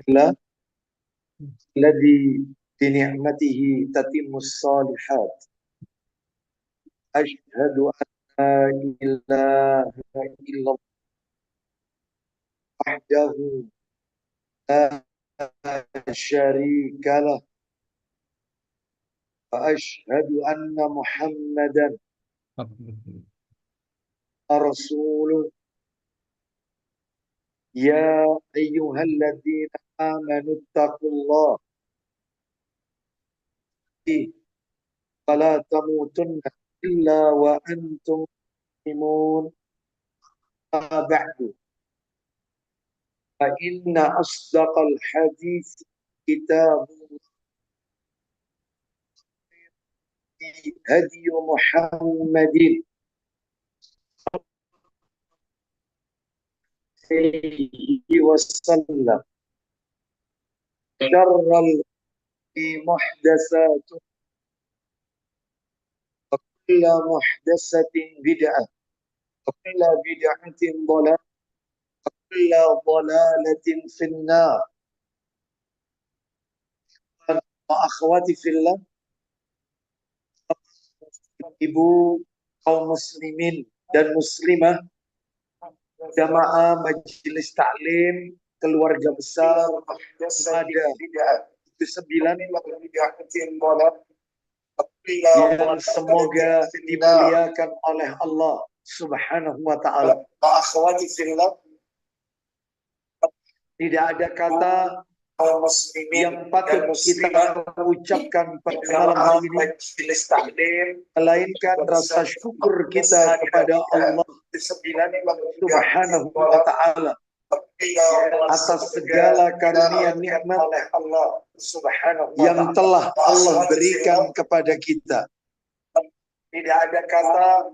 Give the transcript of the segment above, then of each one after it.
Alhamdulillah alladzi bi ni'matihi tatimmus shalihat. Asyhadu an la ilaha illallah wahdahu la syarika lah wa asyhadu anna Muhammadan rasuluh. Ya ayyuhalladzina amanu taqullaha fala tamutunna illa wa antum muslimun. Ba'du fa inna asdaqal hadits kitabullah hadi Muhammadin alaihi wasallam syarral muhdatsatu wa kullu muhdatsatin bid'ah wa kullu bid'atin dhalalah wa kullu dhalalatin finnar. Wa akhwati fillah, ibu kaum muslimin dan muslimah, jamaah majelis taklim keluarga besar ada 9 yang semoga dimuliakan oleh Allah Subhanahu wa ta'ala. Tidak ada kata yang patut kita ucapkan pada malam hari ini melainkan rasa syukur kita kepada Allah Subhanahu wa ta'ala atas segala karunia nikmat yang telah Allah berikan kepada kita. Tidak ada kata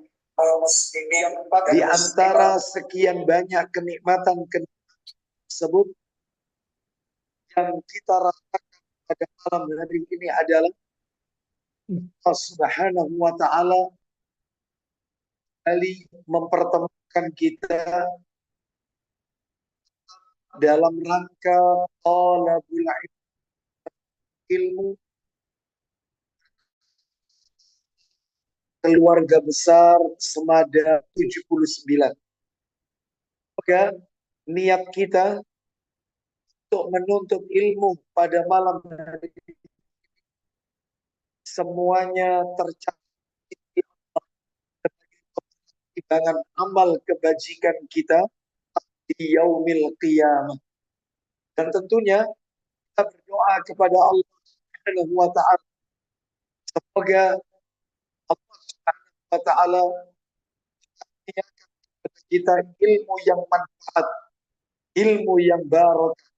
di antara sekian banyak kenikmatan tersebut yang kita rasakan pada malam hari ini adalah Allah Subhanahu wa ta'ala kembali mempertemukan kita dalam rangka talabul ilmu keluarga besar Semada 79. Maka niat kita untuk menuntut ilmu pada malam hari ini semuanya tercatat timbangan amal kebajikan kita di yaumil qiyamah. Dan tentunya kita berdoa kepada Allah Subhanahu wa ta'ala semoga Allah Subhanahu wa ta'ala menyediakan kepada kita ilmu yang manfaat, ilmu yang barakah,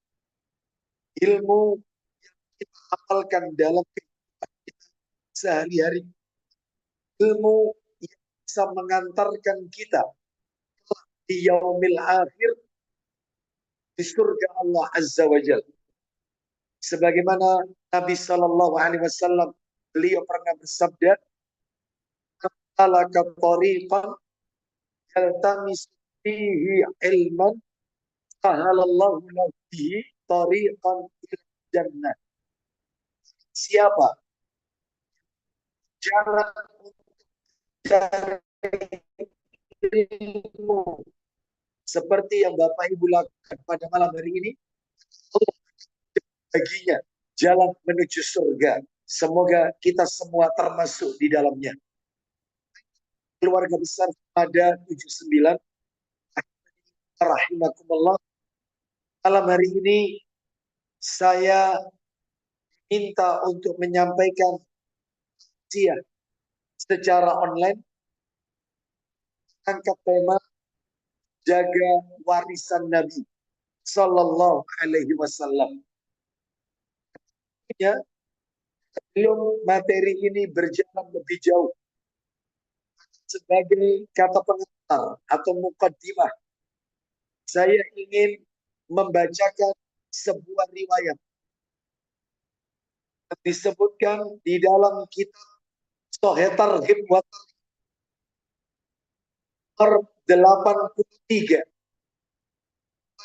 ilmu yang kita amalkan dalam kehidupan kita sehari-hari, ilmu yang bisa mengantarkan kita di yaumil akhir di surga Allah Azza wa Jalla. Sebagaimana Nabi Sallallahu Alaihi Wasallam beliau pernah bersabda, "Alaka tariqan yaltamis fihi ilman, sahalallahu lahu bihi tariqan ila jannah." Siapa jalan untuk cari ilmu seperti yang Bapak Ibu lakukan pada malam hari ini, Allah baginya jalan menuju surga. Semoga kita semua termasuk di dalamnya. Keluarga besar pada 79 rahimakumullah, malam hari ini saya minta untuk menyampaikan secara online angkat tema jaga warisan Nabi Sallallahu Alaihi Wasallam. Sebelum materi ini berjalan lebih jauh, sebagai kata pengantar atau mukaddimah, saya ingin membacakan sebuah riwayat yang disebutkan di dalam kitab Sahih Targhib wa Tarhib 83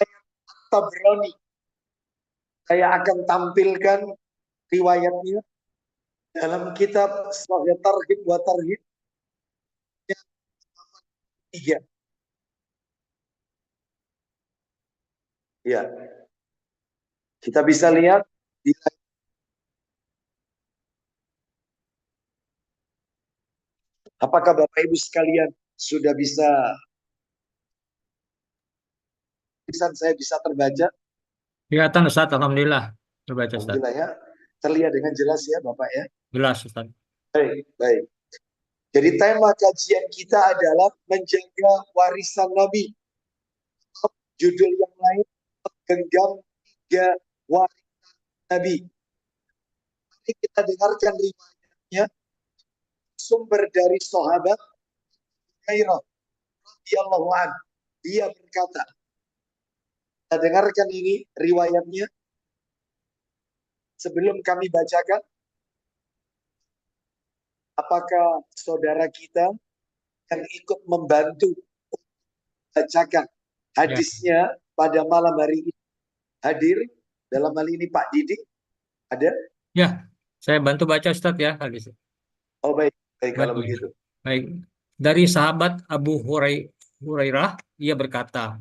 ayat Tabrani Saya akan tampilkan riwayatnya dalam kitab Sahih Targhib wa Tarhib yang 3. Ya, kita bisa lihat di apakah Bapak Ibu sekalian sudah bisa tulisan saya bisa terbaca? Kelihatan Ustaz, Alhamdulillah. Terbaca Ustaz. Alhamdulillah ya. Terlihat dengan jelas ya Bapak ya. Jelas Ustaz. Baik, baik. Jadi tema kajian kita adalah menjaga warisan Nabi. Judul yang lain, menggenggam 3 warisan Nabi. Mari kita dengarkan riwayatnya, sumber dari sahabat Hurairah radhiyallahu anhu. Dia berkata, kita dengarkan ini riwayatnya sebelum kami bacakan. Apakah saudara kita yang ikut membantu bacakan hadisnya pada malam hari ini hadir? Dalam hal ini Pak Didi ada? Ya, saya bantu baca Ustaz ya hadis. Oh baik, baik kalau Baik. begitu. Baik. Dari sahabat Abu Hurairah, ia berkata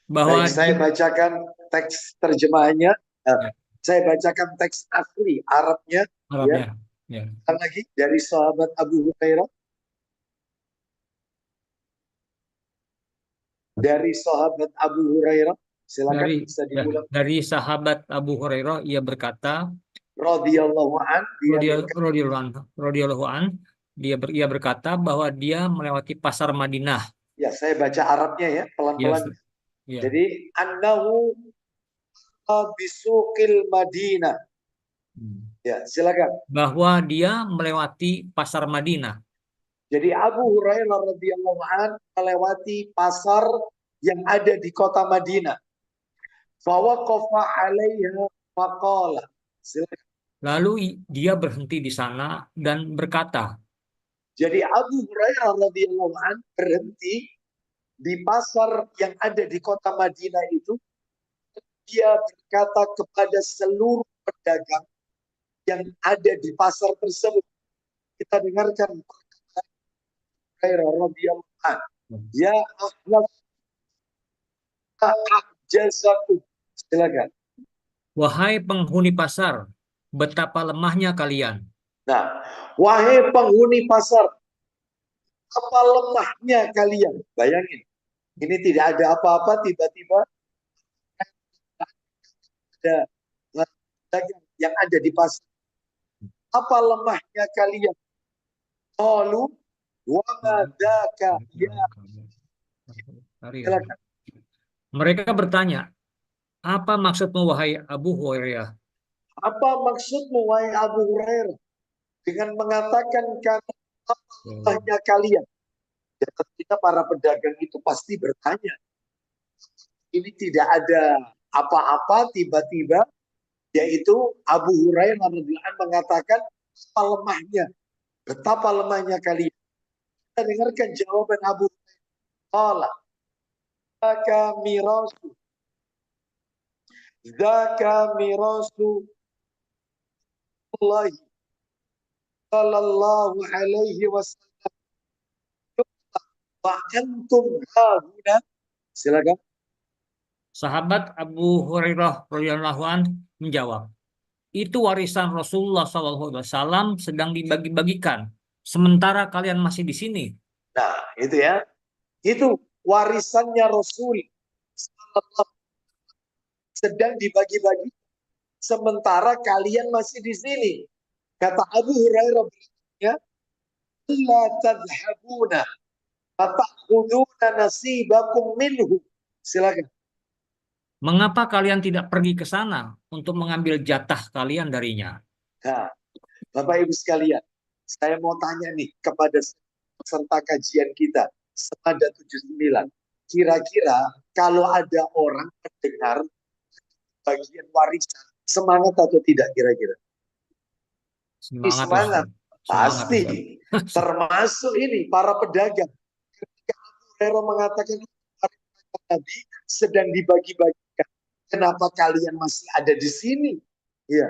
bahwa Baik, saya bacakan teks terjemahannya. ya, Saya bacakan teks asli Arabnya. Arabnya. Ya. Ya. Lagi dari sahabat Abu Hurairah. Dari sahabat Abu Hurairah. Silakan bisa dimulai. Dari sahabat Abu Hurairah, ia berkata, Radhiyallahu an, radhiyallahu an, ia berkata bahwa dia melewati pasar Madinah. Ya, saya baca Arabnya ya, pelan-pelan. Ya. Jadi, annahu bisuqil Madinah. Ya, silakan. Bahwa dia melewati pasar Madinah. Jadi Abu Hurairah radhiyallahu an melewati pasar yang ada di kota Madinah. Fawaqafa 'alaiha faqala. Silakan. Lalu dia berhenti di sana dan berkata. Jadi Abu Hurairah radhiyallahu an berhenti di pasar yang ada di kota Madinah itu. Dia berkata kepada seluruh pedagang yang ada di pasar tersebut. Kita dengarkan Hurairah radhiyallahu an. Ya ahlas jazakum. Silakan. Wahai penghuni pasar, betapa lemahnya kalian. Nah, wahai penghuni pasar, apa lemahnya kalian? Bayangin, ini tidak ada apa-apa, tiba-tiba ada pedagang yang ada di pasar. Apa lemahnya kalian? Qalu wa madzaka ya. Silakan. Mereka bertanya, apa maksudmu wahai Abu Hurairah? Apa maksudmu wahai Abu Hurairah dengan mengatakan karena apa lemahnya kalian? Ya, tentunya para pedagang itu pasti bertanya. Ini tidak ada apa-apa, tiba-tiba yaitu Abu Hurairah mengatakan apa lemahnya, betapa lemahnya kalian. Kita dengarkan jawaban Abu Hurairah. Zaka mirasu. Zaka mirasu Allah sallallahu alaihi wasallam. Wa antum hauna. Silakan. Sahabat Abu Hurairah radhiyallahu an menjawab, itu warisan Rasulullah SAW sedang dibagi-bagikan, sementara kalian masih di sini. Nah, itu ya. Itu warisannya Rasul sedang dibagi-bagi, sementara kalian masih di sini. Kata Abu Hurairah, ya, la tadhhabuna fata'khuduna nasibakum minhu. Silakan. Mengapa kalian tidak pergi ke sana untuk mengambil jatah kalian darinya? Nah, Bapak Ibu sekalian, saya mau tanya nih kepada peserta kajian kita, Semada 79. Kira-kira kalau ada orang mendengar bagian warisan, semangat atau tidak kira-kira? Semangat. Pasti. Termasuk ini, para pedagang. Ketika Abu Hurairah mengatakan Nabi sedang dibagi-bagikan. Kenapa kalian masih ada di sini? Ya,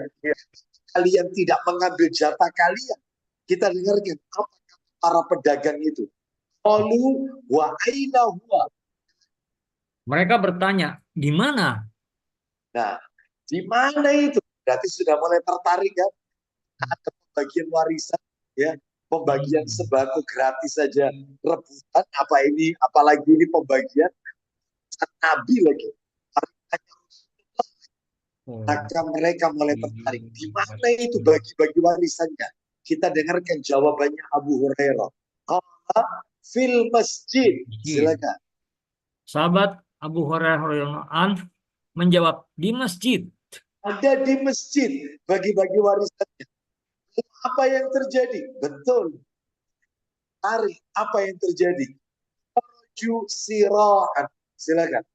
kalian tidak mengambil jatah kalian. Kita dengarkan apa kata para pedagang itu. Qalu wa aina huwa. Mereka bertanya, di mana? Nah, di mana itu? Berarti sudah mulai tertarik kan? Ada pembagian warisan, ya, pembagian sembako gratis saja, rebutan apa ini, apalagi ini pembagian Nabi lagi. Oh, Maka mereka mulai tertarik. Di mana itu bagi-bagi warisannya? Kita dengarkan jawabannya Abu Hurairah. Qala fil masjid. Silakan. Sahabat Abu Hurairah radhiyallahu anhu menjawab, di masjid. Ada di masjid bagi-bagi warisannya. Apa yang terjadi? Betul. Tarik. Apa yang terjadi? Ju siraan. Silakan.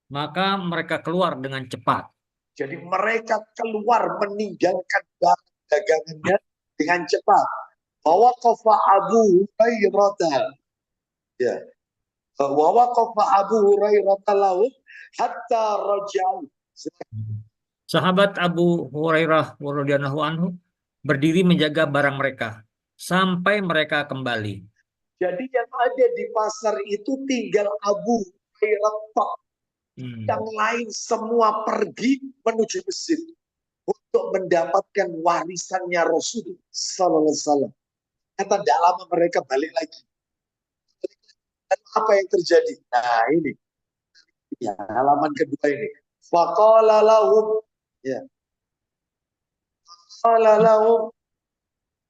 Maka mereka keluar dengan cepat. Jadi mereka keluar meninggalkan barang dagangannya dengan cepat. Bahwa kofa Abu Hurairah. Ya. Bahwa kofa Abu Hurairah lahum hatta raja'u. Sahabat Abu Hurairah radhiyallahu anhu berdiri menjaga barang mereka sampai mereka kembali. Jadi yang ada di pasar itu tinggal Abu Hurairah. Yang lain semua pergi menuju masjid untuk mendapatkan warisannya Rasulullah Sallallahu Alaihi Wasallam. Kata tidak lama mereka balik lagi. Dan apa yang terjadi? Nah ini, ya, halaman kedua ini. Faqala lahum, ya, faqala lahum,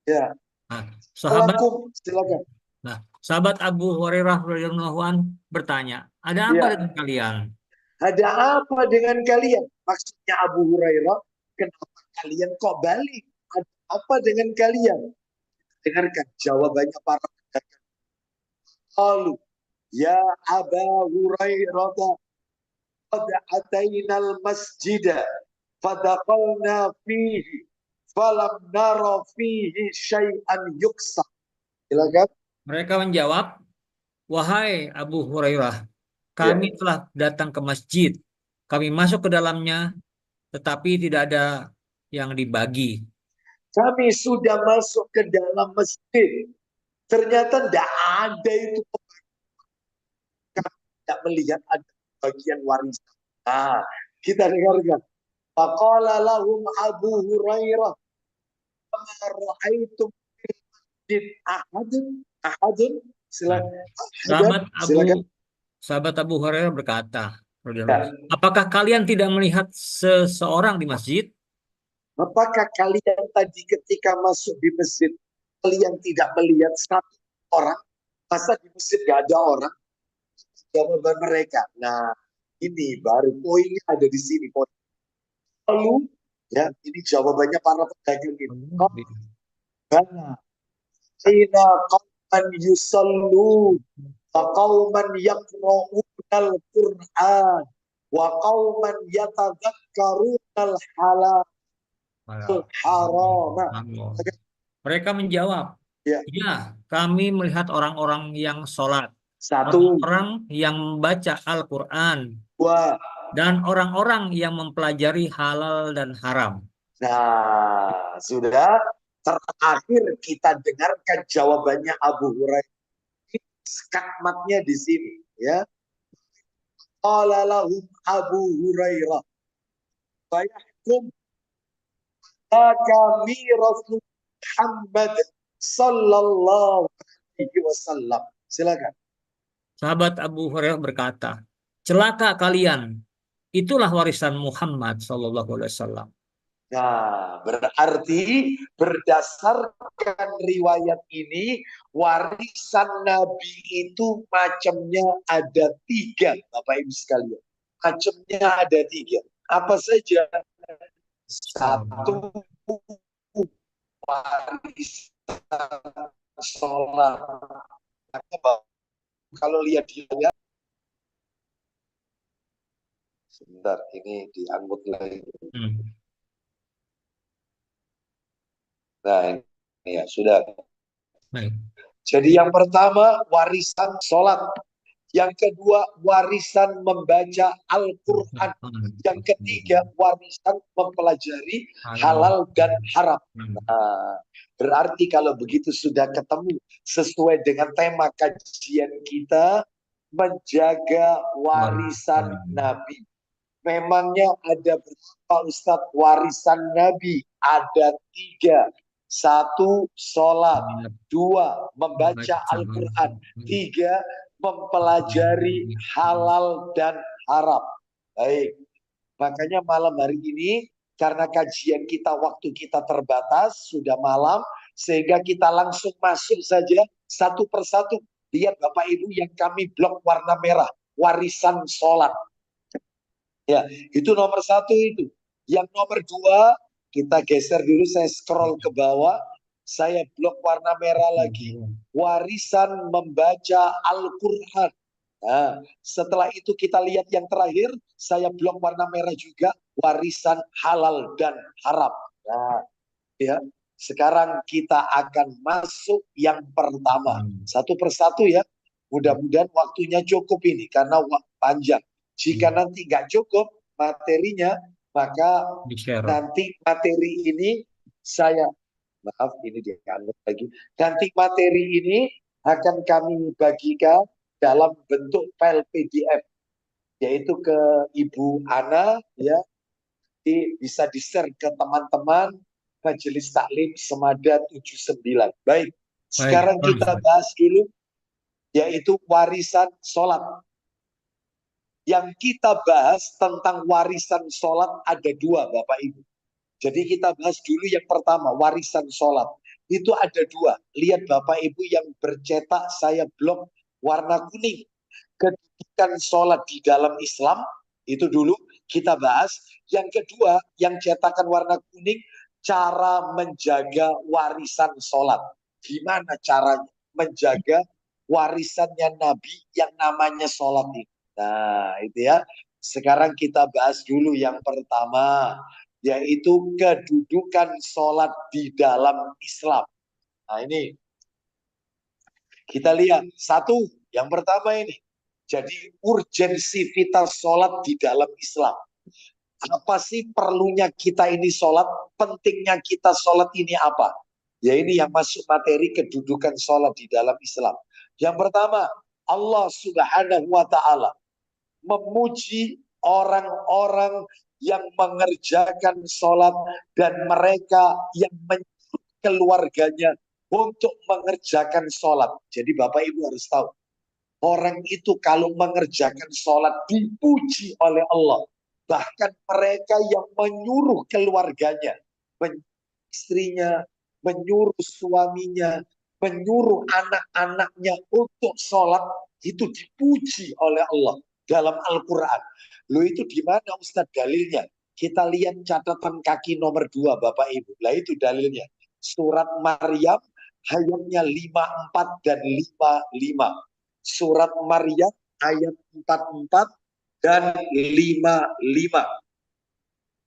ya, Nah, sahabat lakum, silakan. sahabat Abu Hurairah radhiyallahu anhu bertanya, ada apa Ya, dengan kalian? ada apa dengan kalian? Maksudnya Abu Hurairah, kenapa kalian kok balik? Ada apa dengan kalian? Dengarkan jawabannya para pedagang. Qalu ya Aba Hurairah qad atainal masjida fadaqalna fihi falam nara fihi syai'an yuksa. Silakan. Mereka menjawab, wahai Abu Hurairah, Ya. kami telah datang ke masjid. Kami masuk ke dalamnya, tetapi tidak ada yang dibagi. Kami sudah masuk ke dalam masjid. Ternyata tidak ada itu. Kami tidak melihat ada bagian warisan. Nah, kita dengarkan. Faqala lahum Abu Hurairah ra'aitum fil masjid ahadun Nah, silakan. Silakan. sahabat Abu Hurairah berkata, Ya. apakah kalian tidak melihat seseorang di masjid? Apakah kalian tadi ketika masuk di masjid kalian tidak melihat satu orang? Masa di masjid gak ada orang? Jawaban mereka. Nah, ini baru poinnya ada di sini. Poin. Lalu, ya, ini jawabannya para pedagang ini. Qala aina qauman yusallu wa qauman yaqra'unal Qur'an wa qauman yatadzakkarunal halal harama. Mereka menjawab, Ya. ya, kami melihat orang-orang yang sholat, Satu, orang-orang yang membaca Al-Quran, dua. dan orang-orang yang mempelajari halal dan haram. Nah, sudah. Terakhir kita dengarkan jawabannya Abu Hurairah. Skakmatnya di sini, ya. Qala lahum Abu Hurairah fayahkum kami Rasul Muhammad sallallahu alaihi wasallam. Silakan. Sahabat Abu Hurairah berkata, celaka kalian, itulah warisan Muhammad sallallahu alaihi wasallam. Nah, berarti berdasarkan riwayat ini, warisan Nabi itu macamnya ada tiga, Bapak Ibu sekalian. Macamnya ada tiga. Apa saja? Satu, warisan sholat. Kalau lihat dia, sebentar, ini diangkut lagi. Nah, ini ya sudah. Baik. Jadi yang pertama warisan sholat. Yang kedua, warisan membaca Al-Quran. Yang ketiga, warisan mempelajari halal dan haram. Nah, berarti kalau begitu sudah ketemu sesuai dengan tema kajian kita, menjaga warisan Nabi. Memangnya ada berapa Ustadz warisan Nabi? Ada 3. 1, sholat. 2, membaca Al-Quran. 3, mempelajari halal dan haram. Baik, makanya malam hari ini, karena kajian kita, waktu kita terbatas, sudah malam, sehingga kita langsung masuk saja satu persatu. Lihat Bapak Ibu yang kami blok warna merah, warisan sholat. Ya, itu nomor 1 itu. Yang nomor 2, kita geser dulu, saya scroll ke bawah, saya blok warna merah lagi. Warisan membaca Al-Quran. Nah, setelah itu kita lihat yang terakhir, saya blok warna merah juga, warisan halal dan haram. Nah, ya, sekarang kita akan masuk yang pertama. Satu persatu ya. Mudah-mudahan waktunya cukup ini, karena panjang. Jika nanti nggak cukup materinya, maka nanti materi ini saya, maaf ini dianggap lagi, nanti materi ini akan kami bagikan dalam bentuk file PDF, yaitu ke Ibu Ana, ya, bisa di-share ke teman-teman Majelis Taklim Semada 79. Baik, sekarang kita bahas dulu, yaitu warisan sholat. Yang kita bahas tentang warisan sholat ada 2, Bapak Ibu. Jadi kita bahas dulu yang pertama, warisan sholat. Itu ada 2. Lihat Bapak Ibu yang bercetak, saya blok warna kuning. Kedudukan sholat di dalam Islam, itu dulu kita bahas. Yang kedua, yang cetakan warna kuning, cara menjaga warisan sholat. Gimana caranya menjaga warisannya Nabi yang namanya sholat itu. Nah, itu ya. Sekarang kita bahas dulu yang pertama, yaitu kedudukan sholat di dalam Islam. Nah, ini kita lihat. 1, yang pertama ini. Jadi urgensi vital sholat di dalam Islam. Apa sih perlunya kita ini sholat? Pentingnya kita sholat ini apa? Ya, ini yang masuk materi kedudukan sholat di dalam Islam. Yang pertama, Allah Subhanahu wa Ta'ala memuji orang-orang yang mengerjakan sholat dan mereka yang menyuruh keluarganya untuk mengerjakan sholat. Jadi Bapak Ibu harus tahu, orang itu kalau mengerjakan sholat dipuji oleh Allah. Bahkan mereka yang menyuruh keluarganya, istrinya, menyuruh suaminya, menyuruh anak-anaknya untuk sholat, itu dipuji oleh Allah dalam Al-Quran. Loh, itu di mana Ustadz dalilnya? Kita lihat catatan kaki nomor 2 Bapak Ibu. Lah, itu dalilnya. Surat Maryam ayatnya 54 dan 55. Surat Maryam ayat 44 dan 55.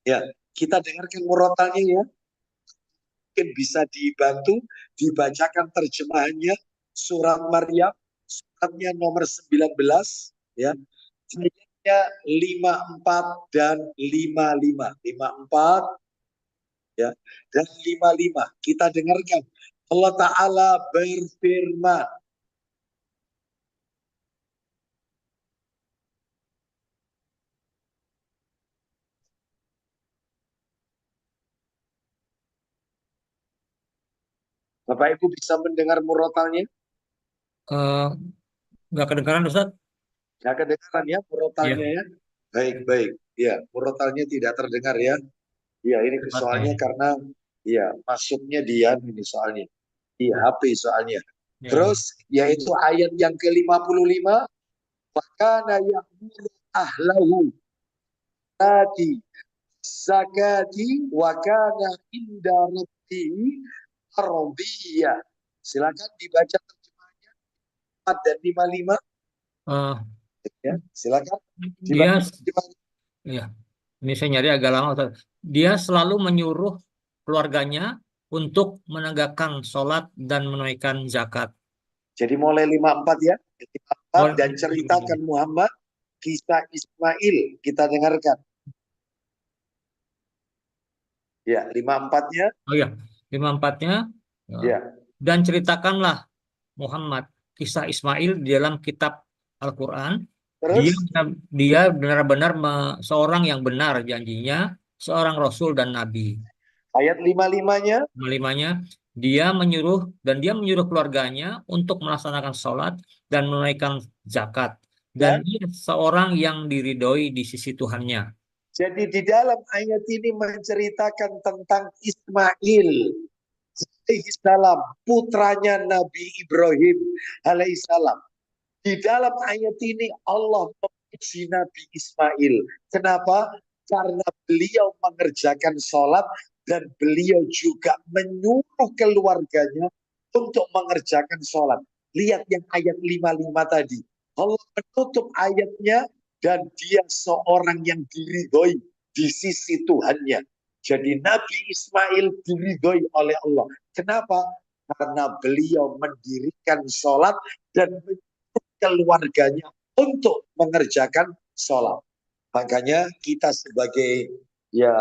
Ya, kita dengarkan murotalnya ya. Mungkin bisa dibantu dibacakan terjemahannya. Surat Maryam, suratnya nomor 19 ya. Ayatnya 54 dan 55. 54 ya dan 55. Kita dengarkan. Allah Ta'ala berfirman, Bapak Ibu bisa mendengar murotalnya? Nggak kedengaran, Ustaz? Nggak kedengaran ya murotalnya ya? Baik. Ya, murotalnya tidak terdengar ya. Ya, ini soalnya karena ya masuknya dia ini soalnya. Di HP soalnya. Terus yaitu ayat yang ke-55, fakana ya'muru ahlahu tadi zakati wa kana inda rabbihi radiyya. Silakan dibaca terjemahannya 4 dan 55. Ya, silakan. Ya, ini saya nyari agak lama, Ustaz. Dia selalu menyuruh keluarganya untuk menegakkan sholat dan menunaikan zakat. Jadi mulai 54 ya. dan ceritakan Muhammad kisah Ismail. Kita dengarkan. Ya, 54-nya. Oh ya, 54-nya. Ya. Dan ceritakanlah Muhammad kisah Ismail di dalam kitab Al-Quran. Dia Terus dia benar-benar seorang yang benar janjinya, seorang Rasul dan Nabi. ayat 55-nya. Kelimanya, dia menyuruh keluarganya untuk melaksanakan sholat dan menunaikan zakat. Dan Dan dia seorang yang diridhoi di sisi Tuhannya. jadi di dalam ayat ini menceritakan tentang Ismail alaihissalam, putranya Nabi Ibrahim alaihissalam. Di dalam ayat ini Allah memuji Nabi Ismail. Kenapa? Karena beliau mengerjakan sholat dan beliau juga menyuruh keluarganya untuk mengerjakan sholat. Lihat yang ayat 55 tadi. Allah menutup ayatnya dan dia seorang yang diridhoi di sisi Tuhannya. Jadi Nabi Ismail diridhoi oleh Allah. Kenapa? Karena beliau mendirikan sholat dan keluarganya untuk mengerjakan sholat. Makanya kita sebagai ya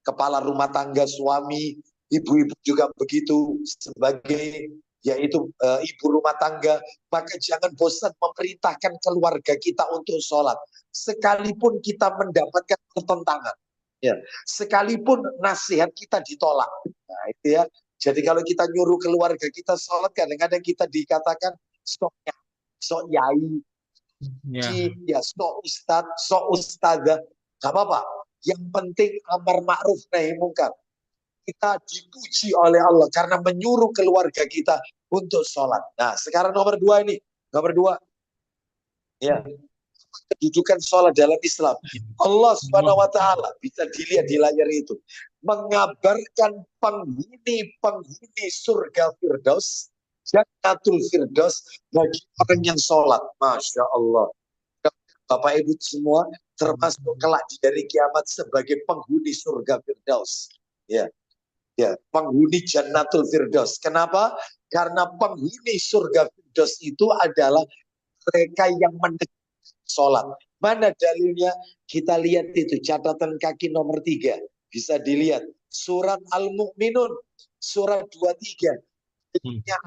kepala rumah tangga, suami, ibu-ibu juga begitu, sebagai yaitu ibu rumah tangga, maka jangan bosan memerintahkan keluarga kita untuk sholat. Sekalipun kita mendapatkan pertentangan, ya, sekalipun nasihat kita ditolak. Nah, itu ya. Jadi kalau kita nyuruh keluarga kita sholat, kadang-kadang kita dikatakan sok yai, Ya, ya sok ustad, sok ustadzah, gak apa-apa. Yang penting amar ma'ruf nahi mungkar. Kita dipuji oleh Allah karena menyuruh keluarga kita untuk sholat. Nah, sekarang nomor 2 ini. Nomor 2. Ya. Kedudukan sholat dalam Islam. Allah Subhanahu wa taala bisa dilihat di layar itu. Mengabarkan penghuni surga Firdaus, Jannatul Firdaus bagi orang yang sholat. Masya Allah. Bapak Ibu semua termasuk kelak di dari kiamat sebagai penghuni surga Firdaus. Ya. Ya, penghuni Jannatul Firdaus. Kenapa? Karena penghuni surga Firdaus itu adalah mereka yang menegakkan sholat. Mana dalilnya? Kita lihat itu catatan kaki nomor 3. Bisa dilihat. Surat Al-Mu'minun. Surat 23.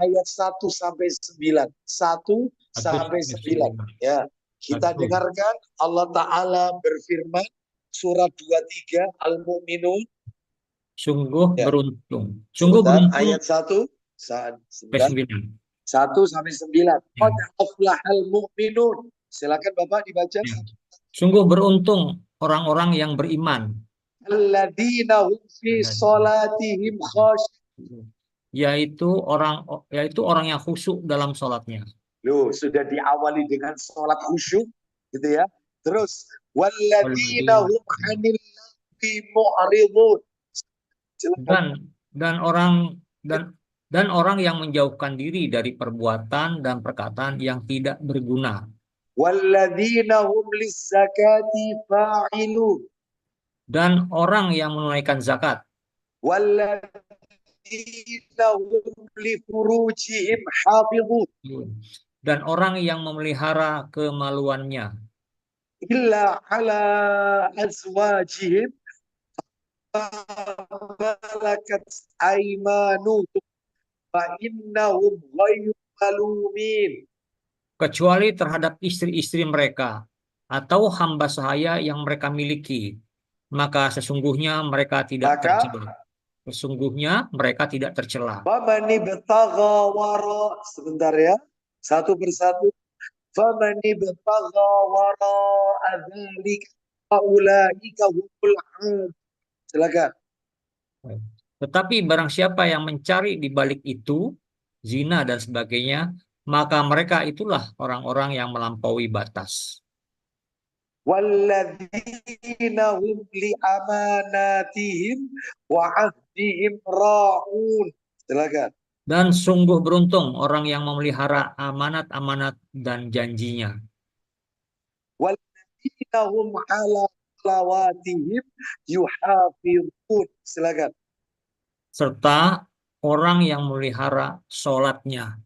Ayat 1 sampai 9. 1 sampai 9. Ya. Kita dengarkan Allah Ta'ala berfirman. Surat 23 Al-Mu'minun. sungguh Ya. beruntung. Sungguh Sebentar, beruntung. ayat 1 Sampai 9. 1 sampai 9. Ya. Qad aflahal mu'minun. Silakan Bapak dibaca. Ya. Sungguh beruntung orang-orang yang beriman. Alladzina hum fi sholatihim khashi'un. Yaitu orang yang khusyuk dalam sholatnya. Loh, sudah diawali dengan sholat khusyuk, gitu ya. Terus walladzina hum 'anil lagwi mu'ridun. Dan orang yang menjauhkan diri dari perbuatan dan perkataan yang tidak berguna. Walladzina hum lizzakati fa'ilun. Dan orang yang menunaikan zakat. Walladzina hum li furujihim hafizun. Dan orang yang memelihara kemaluannya. Illa ala azwajihim malakat aymanuhum fa innahum ghayru malumin. Kecuali terhadap istri-istri mereka atau hamba sahaya yang mereka miliki, maka sesungguhnya mereka tidak tercela. Sesungguhnya mereka tidak tercela. Famani betagha wara, sebentar ya, satu persatu. Famani betagha wara adzalik faulaika humul 'ad. Silakan. Tetapi barang siapa yang mencari di balik itu, zina dan sebagainya, maka mereka itulah orang-orang yang melampaui batas. Walladzina hum li amanatihim wa 'ahdihim ra'un. Silakan. Dan sungguh beruntung orang yang memelihara amanat-amanat dan janjinya. Walladzina hum 'ala salawatihim yuhafizun. Silakan. Serta orang yang memelihara sholatnya.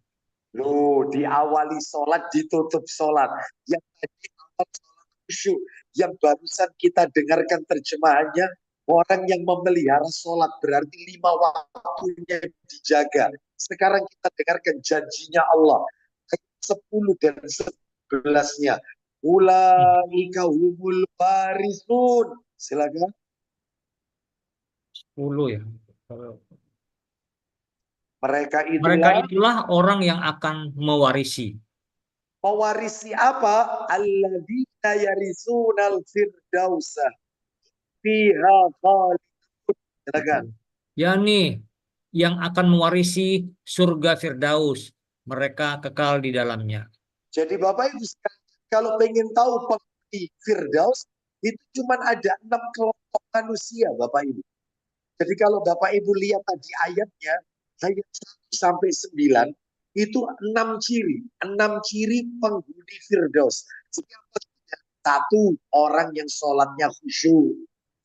Loh, diawali sholat, ditutup sholat. Yang tadi awal sholat khusyuk, yang barusan kita dengarkan terjemahannya, orang yang memelihara sholat berarti 5 waktunya dijaga. Sekarang kita dengarkan janjinya Allah. Ayat 10 dan 11-nya. Ulaika humul warisun. Silakan. 10 ya. Mereka Mereka itulah itulah orang yang akan mewarisi. mewarisi apa? Alladzina yarisunal firdausa fiha khalidun. Silakan. yakni yang akan mewarisi surga Firdaus. Mereka kekal di dalamnya. Jadi Bapak Ibu kalau pengen tahu penghuni Firdaus itu cuma ada 6 kelompok manusia Bapak Ibu. Jadi kalau Bapak Ibu lihat tadi ayatnya ayat 1 sampai 9 itu 6 ciri, 6 ciri penghuni Firdaus. Satu, orang yang sholatnya khusyuk.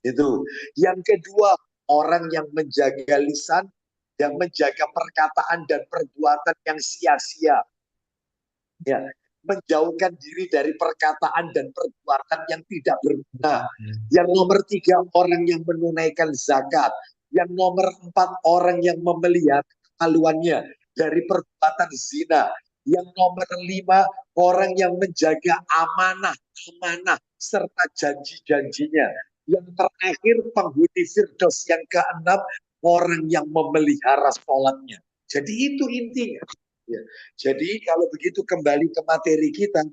Itu. Yang kedua, orang yang menjaga lisan, yang menjaga perkataan dan perbuatan yang sia-sia. Ya, menjauhkan diri dari perkataan dan perbuatan yang tidak berguna. Yang nomor 3, orang yang menunaikan zakat. Yang nomor 4, orang yang memelihara kemaluannya dari perbuatan zina. Yang nomor 5, orang yang menjaga amanah serta janji-janjinya. Yang terakhir, penghuni Firdaus yang ke-6, orang yang memelihara sholatnya. Jadi itu intinya. Ya. Jadi kalau begitu kembali ke materi kita,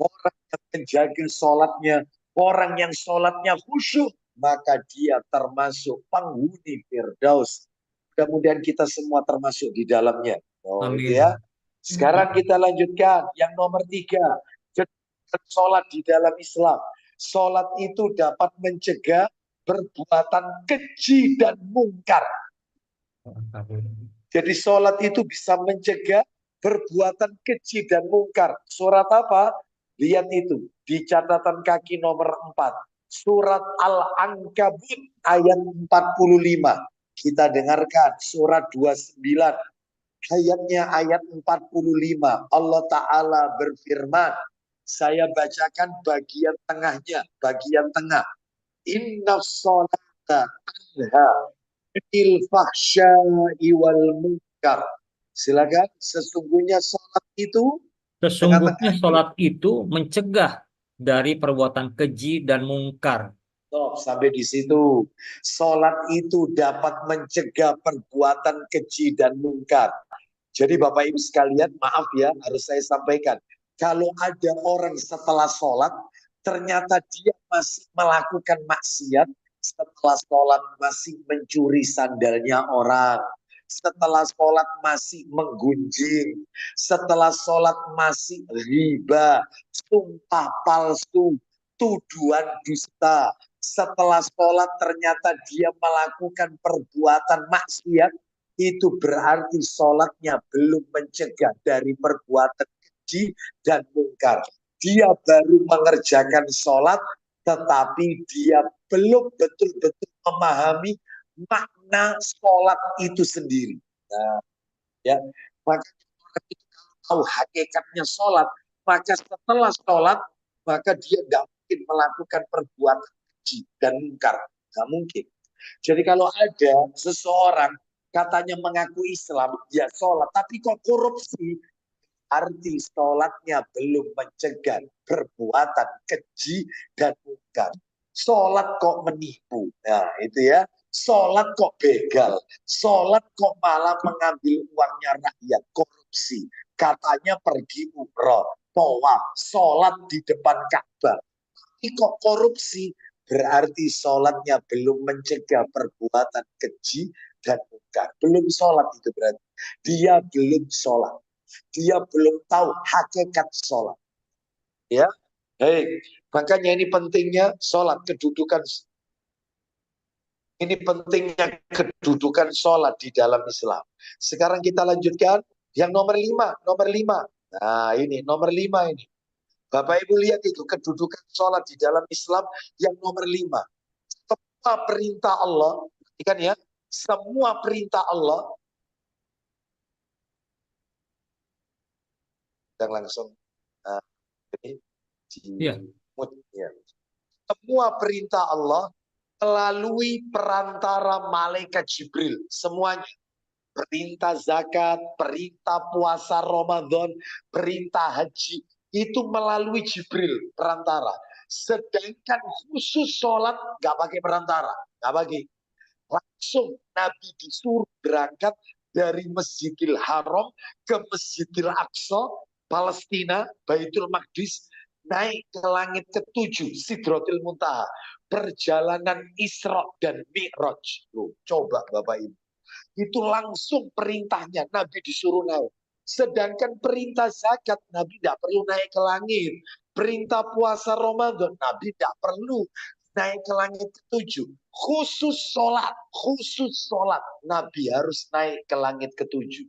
orang yang menjaga sholatnya, orang yang sholatnya khusyuk, maka dia termasuk penghuni Firdaus. Mudah-mudahan kita semua termasuk di dalamnya. Oh, itu ya. Amin. Sekarang kita lanjutkan yang nomor 3, sholat di dalam Islam. Sholat itu dapat mencegah perbuatan keji dan mungkar. Jadi sholat itu bisa mencegah perbuatan keji dan mungkar. Surat apa? Lihat itu di catatan kaki nomor 4. Surat Al-Ankabut ayat 45. Kita dengarkan surat 29. Ayatnya ayat 45. Allah Ta'ala berfirman. Saya bacakan bagian tengahnya. Bagian tengah. Inna sholata tanha il fahsya'i wal munkar. Silakan. Sesungguhnya sholat itu Sesungguhnya sholat itu mencegah dari perbuatan keji dan mungkar. sampai di situ. Sholat itu dapat mencegah perbuatan keji dan mungkar. Jadi Bapak Ibu sekalian, maaf ya, harus saya sampaikan. Kalau ada orang setelah sholat, ternyata dia masih melakukan maksiat, setelah sholat masih mencuri sandalnya orang, setelah sholat masih menggunjing, setelah sholat masih riba, sumpah palsu, tuduhan dusta, setelah sholat ternyata dia melakukan perbuatan maksiat, itu berarti sholatnya belum mencegah dari perbuatan keji dan mungkar. Dia baru mengerjakan sholat, tetapi dia belum betul-betul memahami makna sholat itu sendiri. Nah, ya, maka orang itu kalau tahu hakikatnya sholat, maka setelah sholat, maka dia nggak mungkin melakukan perbuatan keji dan mungkar. Nggak mungkin. Jadi kalau ada seseorang katanya mengaku Islam, ya sholat, tapi kok korupsi, arti sholatnya belum mencegah perbuatan keji dan mungkar. Sholat kok menipu, nah itu ya. Sholat kok begal, sholat kok malah mengambil uangnya rakyat, korupsi. Katanya pergi umroh, tawaf, sholat di depan Ka'bah. Tapi kok korupsi, berarti sholatnya belum mencegah perbuatan keji dan mungkar. Belum sholat itu berarti. Dia belum sholat. Dia belum tahu hakikat sholat. Ya, hey, makanya ini pentingnya sholat, kedudukan. Ini pentingnya kedudukan sholat di dalam Islam. Sekarang kita lanjutkan yang nomor 5. Nomor 5. Nah ini nomor 5 ini. Bapak Ibu lihat itu kedudukan sholat di dalam Islam yang nomor 5. Semua perintah Allah, kan ya? Semua perintah Allah sedang langsung ini Iya. ya. Semua perintah Allah melalui perantara malaikat Jibril. Semuanya. Perintah zakat, perintah puasa Ramadan, perintah haji. Itu melalui Jibril, perantara. Sedangkan khusus sholat, nggak pakai perantara. Nggak pakai. Langsung Nabi disuruh berangkat dari Masjidil Haram ke Masjidil Aqsa, Palestina, Baitul Maqdis, naik ke langit ke-7, Sidratil Muntaha. Perjalanan Isra dan Mi'raj. Loh, coba Bapak Ibu. Itu langsung perintahnya, Nabi disuruh naik. Sedangkan perintah zakat, Nabi tidak perlu naik ke langit. Perintah puasa Ramadan, Nabi tidak perlu naik ke langit ke-7. Khusus sholat, Nabi harus naik ke langit ke-7.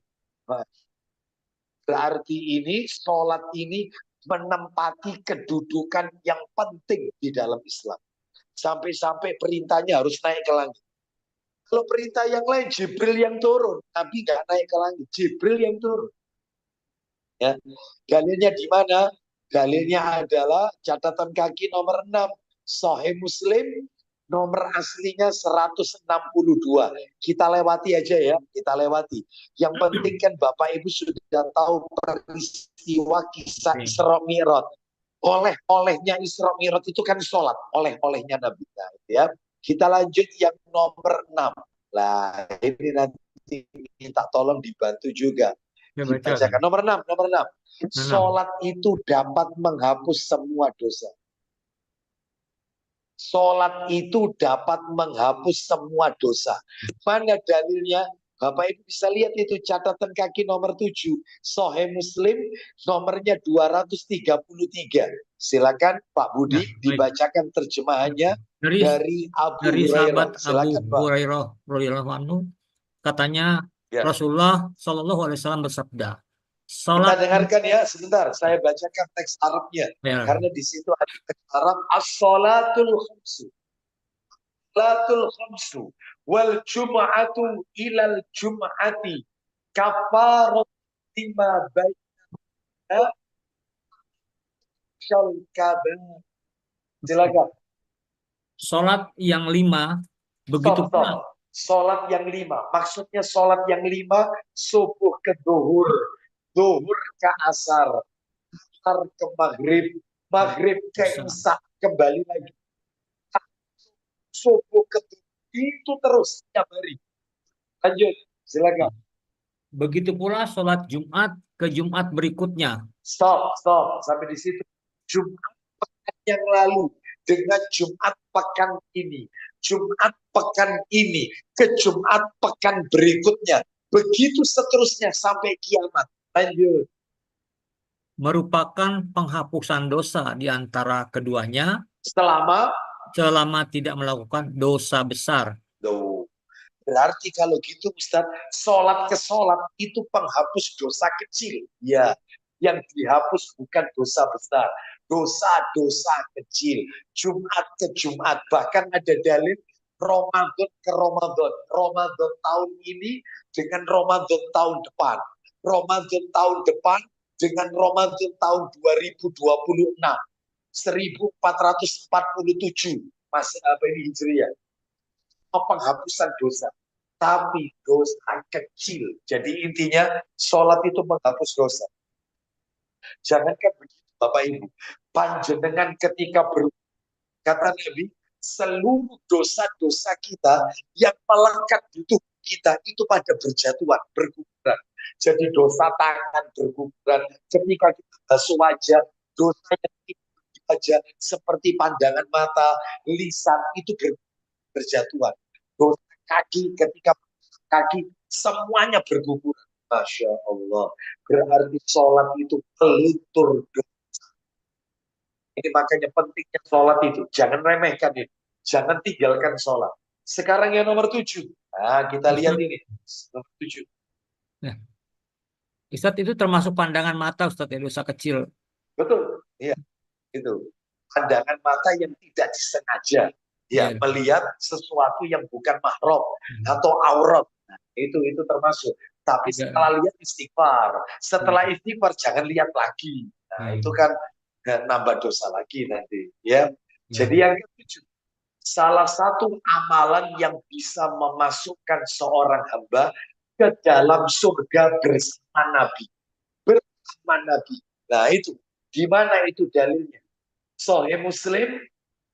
Berarti ini, sholat ini menempati kedudukan yang penting di dalam Islam. Sampai-sampai perintahnya harus naik ke langit. Kalau perintah yang lain, Jibril yang turun. Nabi nggak naik ke langit, Jibril yang turun. Ya. Dalilnya di mana? Dalilnya adalah catatan kaki nomor 6. Sahih Muslim, nomor aslinya 162. Kita lewati aja ya, kita lewati. Yang penting kan Bapak Ibu sudah tahu peristiwa kisah Isra Mi'raj. Oleh-olehnya Isra Mi'raj itu kan sholat. Oleh-olehnya Nabi. Nah, ya. Kita lanjut yang nomor 6. Nah, ini nanti minta tolong dibantu juga. Dibacakan. Nomor 6. Sholat itu dapat menghapus semua dosa. Sholat itu dapat menghapus semua dosa. Mana dalilnya? Bapak Ibu bisa lihat itu catatan kaki nomor 7. Sahih Muslim nomornya 233. Silakan Pak Budi dibacakan terjemahannya dari Abu Hurairah. Silakan Abu Hurairah radhiyallahu anhu, katanya Rasulullah Shallallahu Alaihi Wasallam bersabda. Kita dengarkan ya sebentar. Saya bacakan teks Arabnya karena di situ ada teks Arab. As-salatul khamsu. Salatul khamsu wal jum'atu ilal jum'ati kafarat lima baina syal kaban. Silakan. Sholat yang 5 begitu pula. Sholat yang 5 maksudnya sholat yang 5 subuh ke zuhur, zuhur ke asar, asar ke maghrib, maghrib ke isya, kembali lagi subuh ke itu terus setiap hari. Lanjut, silakan. Begitu pula sholat Jumat ke Jumat berikutnya. Stop sampai di situ. Jumat pekan yang lalu dengan Jumat pekan ini, Jumat pekan ini ke Jumat pekan berikutnya, begitu seterusnya sampai kiamat. Lanjut. Merupakan penghapusan dosa di antara keduanya selama tidak melakukan dosa besar. Berarti kalau gitu Ustaz, sholat ke sholat itu penghapus dosa kecil. Ya, yang dihapus bukan dosa besar, dosa-dosa kecil. Jumat ke Jumat, bahkan ada dalil Ramadan ke Ramadan. Ramadan tahun ini dengan Ramadan tahun depan. Ramadan tahun depan dengan Ramadan tahun 2026. 1447 masih apa ini Hijriah. Penghapusan dosa, tapi dosa kecil. Jadi intinya sholat itu menghapus dosa. Jangankan begitu Bapak Ibu, panjenengan ketika kata Nabi, seluruh dosa-dosa kita yang melekat di tubuh kita itu pada berjatuhan, berguguran. Jadi dosa tangan berguguran, ketika kita basuh wajah, dosa yang wajah seperti pandangan mata, lisan itu berjatuhan. Dosa kaki ketika kaki semuanya berguguran. Masya Allah. Berarti sholat itu peluntur dosa. Ini makanya pentingnya sholat itu. Jangan remehkan ini. Jangan tinggalkan sholat. Sekarang yang nomor 7. Nah, kita lihat ini. Nomor 7. Ya. Ustaz, itu termasuk pandangan mata, Ustaz, ya, dosa kecil. Betul. Iya. Itu. Pandangan mata yang tidak disengaja. Ya, melihat sesuatu yang bukan mahram atau aurat. Nah, itu termasuk. Tapi setelah lihat istighfar. Setelah istighfar jangan lihat lagi. Nah, itu kan nambah dosa lagi nanti, ya. Jadi yang ketujuh, salah satu amalan yang bisa memasukkan seorang hamba ke dalam surga bersama Nabi. Bersama Nabi. Nah, itu. Di mana itu dalilnya? Sahih Muslim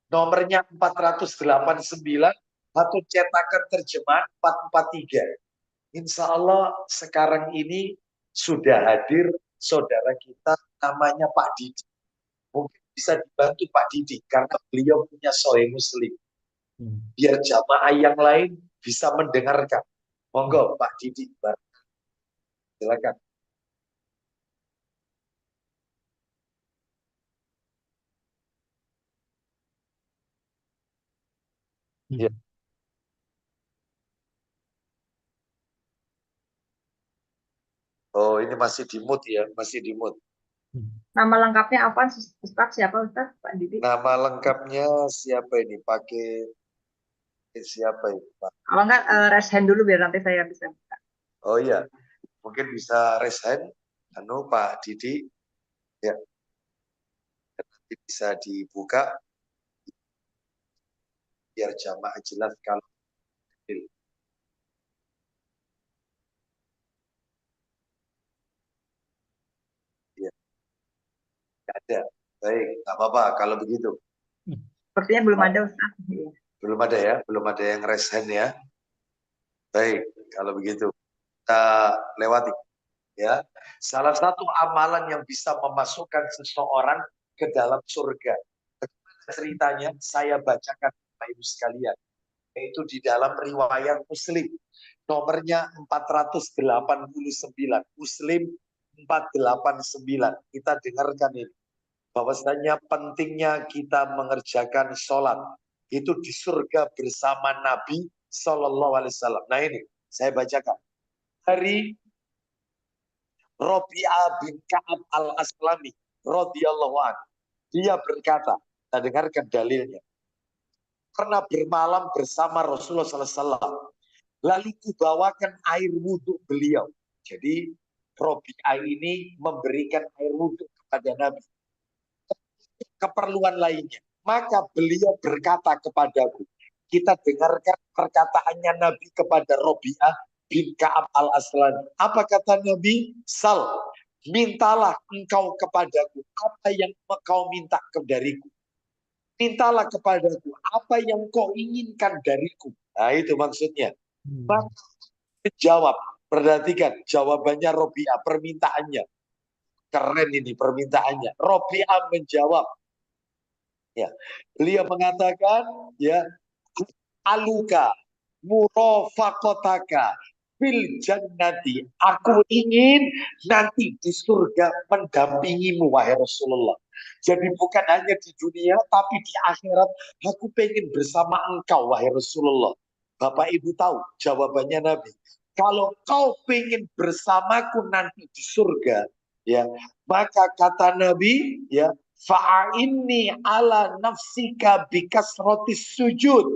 nomornya 489 atau cetakan terjemahan 443. Insya Allah sekarang ini sudah hadir saudara kita namanya Pak Didi. Mungkin bisa dibantu Pak Didi karena beliau punya Sahih Muslim. Biar jamaah yang lain bisa mendengarkan. Monggo Pak Didi, silakan. Ya. Oh, ini masih di mute ya, masih di mute. Nama lengkapnya apa, Ustaz? Siapa Ustaz? Pak Didi? Nama lengkapnya siapa ini? Pakai siapa ini, Pak? Kalau enggak, raise hand dulu biar nanti saya bisa buka. Oh iya, mungkin bisa raise hand. Pak Didi, ya. Nanti bisa dibuka biar jamaah jelas kalau ya. Ada. Baik, nggak apa-apa kalau begitu. Sepertinya belum ada, Ustaz. Belum ada ya, belum ada yang raise hand ya. Baik, kalau begitu kita lewati ya. Salah satu amalan yang bisa memasukkan seseorang ke dalam surga. Bagaimana ceritanya? Saya bacakan Bapak Ibu sekalian. Yaitu di dalam riwayat Muslim. Nomornya 489. Muslim 489. Kita dengarkan ini. Bahwasanya pentingnya kita mengerjakan sholat. Itu di surga bersama Nabi Sallallahu Alaihi Wasallam. Nah ini, saya bacakan. Dari Rabi'ah bin Ka'ab al-Aslami radhiyallahu anhu. Dia berkata, kita dengarkan dalilnya. Pernah bermalam bersama Rasulullah SAW. Lalu kubawakan air wudhu beliau. Jadi Rabi'ah ini memberikan air wudhu kepada Nabi. Keperluan lainnya. Maka beliau berkata kepadaku. Kita dengarkan perkataannya Nabi kepada Rabi'ah bin Ka'ab al-Aslami. Apa kata Nabi? Sal, mintalah engkau kepadaku apa yang engkau minta dariku. Mintalah kepadaku apa yang kau inginkan dariku. Nah itu maksudnya. Maka menjawab, perhatikan jawabannya Rabi'ah, permintaannya. Keren ini permintaannya. Rabi'ah menjawab. Ya, beliau mengatakan, ya, aluka murafaqataka fil jannati. Aku ingin nanti di surga mendampingimu wahai Rasulullah. Jadi bukan hanya di dunia tapi di akhirat aku pengen bersama engkau wahai Rasulullah. Bapak Ibu tahu jawabannya Nabi. Kalau kau pengen bersamaku nanti di surga, ya, maka kata Nabi, ya, fa'inni ala nafsika bikasrotis sujud.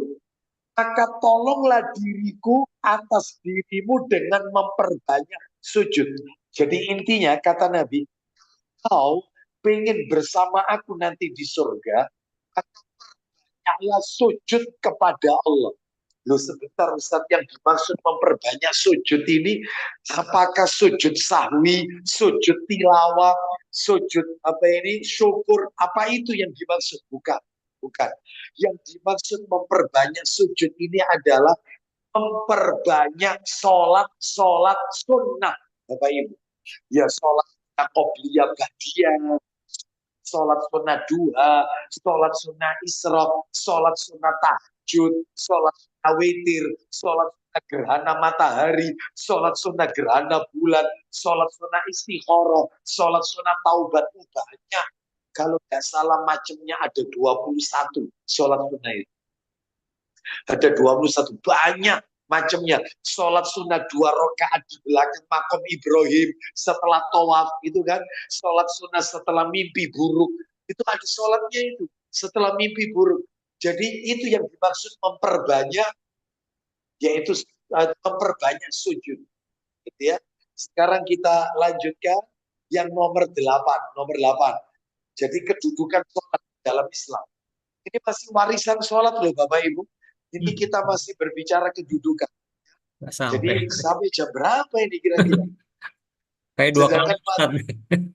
Maka tolonglah diriku atas dirimu dengan memperbanyak sujud. Jadi intinya kata Nabi, kau pengen bersama aku nanti di surga, banyaklah sujud kepada Allah. Loh sebentar Ustaz, yang dimaksud memperbanyak sujud ini apakah sujud sahwi, sujud tilawah, sujud apa ini, syukur, apa itu yang dimaksud? Bukan. Yang dimaksud memperbanyak sujud ini adalah memperbanyak sholat sunnah, Bapak Ibu. Ya sholat qobliyah ba'diyah, sholat sunnah duha, sholat sunnah isyraq, sholat sunnah tahajud, sholat sunnah witir, sholat sunnah gerhana matahari, sholat sunnah gerhana bulan, sholat sunnah istikharah, sholat sunnah taubat. Banyak. Kalau nggak salah macamnya ada 21 sholat sunnah itu. Ada 21, banyak macamnya. Sholat sunnah 2 rakaat di belakang makom Ibrahim setelah tawaf itu kan. Sholat sunnah setelah mimpi buruk. Itu ada sholatnya itu. Setelah mimpi buruk. Jadi itu yang dimaksud memperbanyak, yaitu memperbanyak sujud. gitu ya. Sekarang kita lanjutkan yang nomor 8. Nomor 8. Jadi kedudukan sholat dalam Islam. Ini masih warisan sholat loh Bapak Ibu. Ini kita masih berbicara kedudukan. Nggak Jadi sampai. sampai jam berapa ini kira-kira? Kayak 2 kali, Sedangkan Ustaz.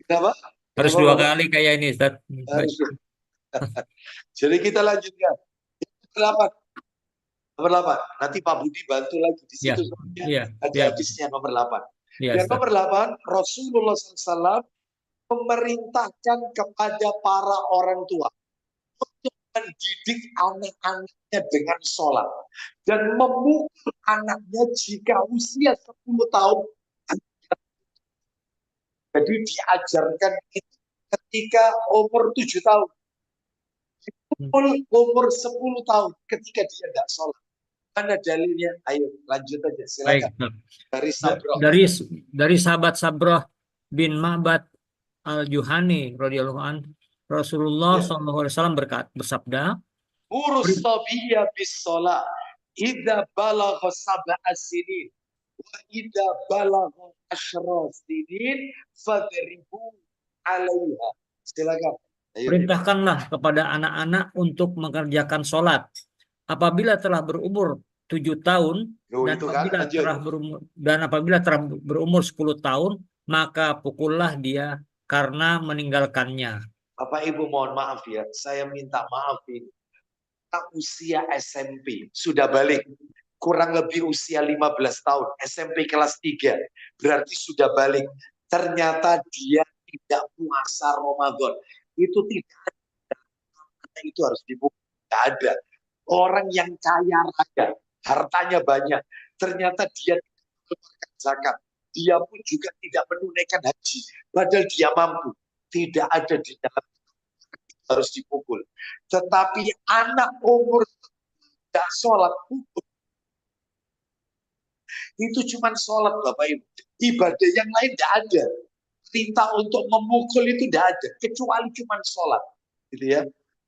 kenapa? Harus Kenapa 2 Bapak? kali kayak ini, Ustaz. Harus. Jadi kita lanjutkan. Nomor 8. Nomor 8. Nanti Pak Budi bantu lagi di Ya, situ soalnya iya, ada iya, hadisnya nomor 8. iya, Yang Ustaz. nomor 8, Rasulullah SAW memerintahkan kepada para orang tua untuk mendidik anak-anaknya dengan sholat dan memukul anaknya jika usia 10 tahun. Jadi diajarkan itu ketika umur 7 tahun. Umur 10 tahun ketika dia tidak sholat. Mana dalilnya? Ayo lanjut aja, silakan. Baik. Dari Sabroh. Dari sahabat Sabroh bin Ma'bad al-Juhani radhiyallahu an, Rasulullah SAW bersabda, Urus sabiyya bis sholat idza balagha sab'a sinin wa idza balagha 10 sinin fadribu 'alaiha. Silakan. Ayo. perintahkanlah kepada anak-anak untuk mengerjakan sholat apabila telah berumur 7 tahun dan apabila telah berumur 10 tahun, maka pukullah dia karena meninggalkannya. Bapak Ibu mohon maaf ya, saya minta maaf ini. Usia SMP sudah balik, kurang lebih usia 15 tahun, SMP kelas 3, berarti sudah balik. Ternyata dia tidak puasa Ramadan. Itu tidak ada. Itu harus dibuka. Tidak ada. Orang yang kaya raya, hartanya banyak, ternyata dia tidak mengeluarkan zakat. Dia pun juga tidak menunaikan haji, padahal dia mampu. Tidak ada di dalam, harus dipukul. Tetapi anak umur tidak sholat, pukul. Itu cuma sholat Bapak Ibu. Ibadah yang lain tidak ada. Perintah untuk memukul itu tidak ada, kecuali cuma sholat, gitu ya.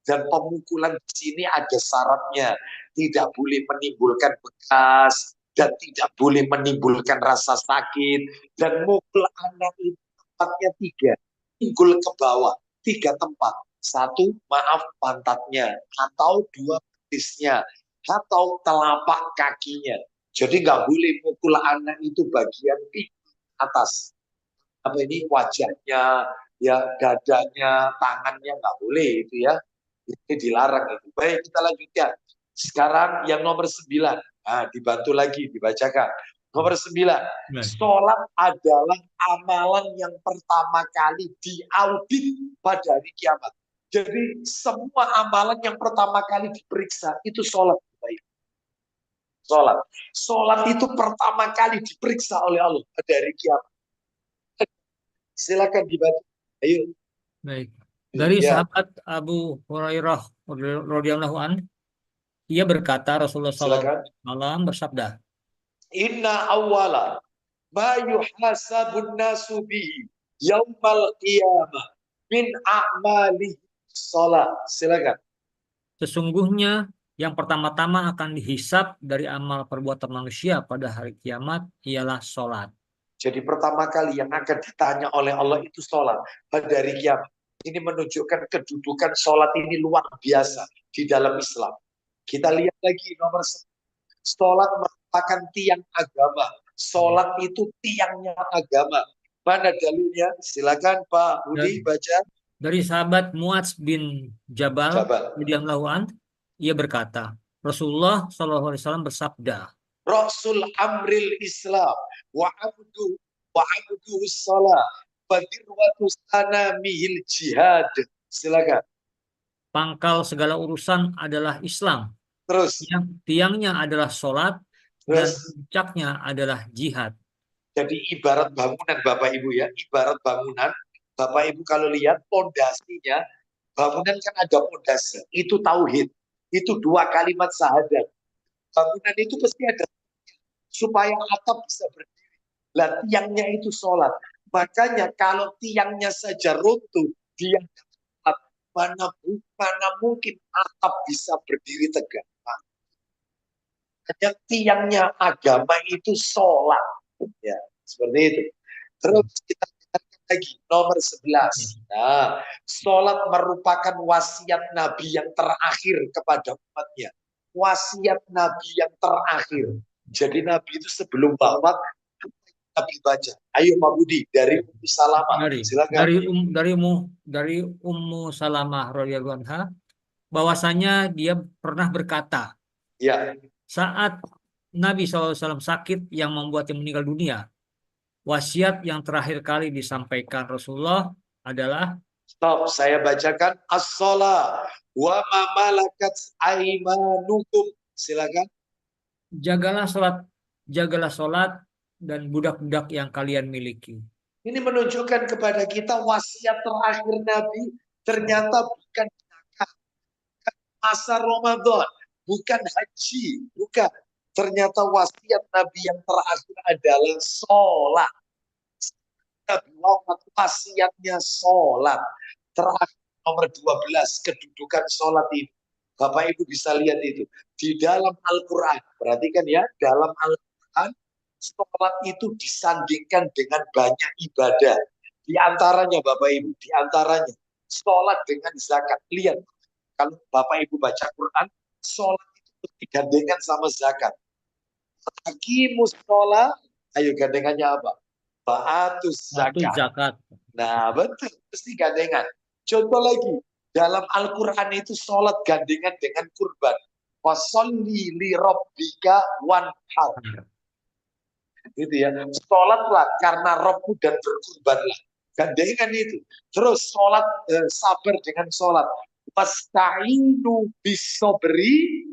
Dan pemukulan di sini ada syaratnya, tidak boleh menimbulkan bekas dan tidak boleh menimbulkan rasa sakit. Dan mukul anak itu tempatnya 3, pinggul ke bawah, 3 tempat. 1, maaf, pantatnya, atau 2, betisnya, atau telapak kakinya. Jadi nggak boleh mukul anak itu bagian atas. Apa ini wajahnya, ya dadanya, tangannya nggak boleh itu ya. Ini dilarang itu. Baik, kita lanjutkan. Sekarang yang nomor 9. Nah, dibantu lagi dibacakan. Nomor 9. Sholat adalah amalan yang pertama kali diaudit pada hari kiamat. Jadi semua amalan yang pertama kali diperiksa itu sholat. Baik. Sholat itu pertama kali diperiksa oleh Allah pada hari kiamat. Silakan dibaca. Ayo. Baik. Dari sahabat Abu Hurairah radhiyallahu an, ia berkata, Rasulullah SAW bersabda, Inna awwala ma yuhasabun nasu bihi yaumal qiyamah min a'mali sholat. Silakan. Sesungguhnya yang pertama-tama akan dihisab dari amal perbuatan manusia pada hari kiamat ialah sholat. Jadi pertama kali yang akan ditanya oleh Allah itu sholat pada hari kiamat. Ini menunjukkan kedudukan sholat ini luar biasa di dalam Islam. Kita lihat lagi nomor 1. Sholat merupakan tiang agama. Sholat itu tiangnya agama. Mana dalilnya? Silakan Pak Budi baca. Dari sahabat Muadz bin Jabal radhiyallahu an, ia berkata, Rasulullah SAW bersabda, Rasul amril Islam wa abduhu shalah wa dirwatu sanamihil jihad. Silakan. Pangkal segala urusan adalah Islam. Terus. Tiangnya adalah sholat. Dan puncaknya adalah jihad. Jadi ibarat bangunan Bapak Ibu ya, ibarat bangunan. Bapak Ibu kalau lihat pondasinya, bangunan kan ada pondasi, itu tauhid. Itu 2 kalimat syahadat. Bangunan itu pasti ada supaya atap bisa berdiri. Lah tiangnya itu sholat. Makanya kalau tiangnya saja runtuh, dia mana mungkin atap bisa berdiri tegak. Tiangnya agama itu sholat. Ya. Seperti itu. Terus kita lihat lagi nomor 11. Nah, sholat merupakan wasiat Nabi yang terakhir kepada umatnya. Wasiat Nabi yang terakhir. Jadi Nabi itu sebelum wafat Nabi baca. Ayo Pak Budi dari Ummu Salamah. Silakan. Dari Ummu Salamah radhiyallahu anha bahwasanya dia pernah berkata Ya, saat Nabi SAW sakit yang membuatnya meninggal dunia, wasiat yang terakhir kali disampaikan Rasulullah adalah stop. Saya bacakan as-shalah wa ma malakat aimanukum. Silakan. jagalah sholat dan budak-budak yang kalian miliki. Ini menunjukkan kepada kita wasiat terakhir Nabi ternyata bukan zakat, masa Ramadan, bukan haji, bukan. Ternyata wasiat Nabi yang terakhir adalah sholat. Nabi wafat wasiatnya sholat. Terakhir nomor 12 kedudukan sholat ini. Bapak Ibu bisa lihat itu. Di dalam Al-Quran. Perhatikan ya, dalam Al-Quran sholat itu disandingkan dengan banyak ibadah. Di antaranya Bapak Ibu, di antaranya sholat dengan zakat. Lihat, kalau Bapak Ibu baca Quran, sholat itu digandengkan sama zakat. Hakimus sholat, ayo gandengannya apa? Ba'atus zakat. Nah, betul, mesti gandengan. Contoh lagi, dalam Al-Quran itu sholat gandengan dengan kurban. Wasolli li rabbika wanhar. Gitu ya. Sholatlah karena Rabbmu dan berkurbanlah. Gandengan itu. Terus sholat, sabar dengan sholat. Wasta'inu bisobri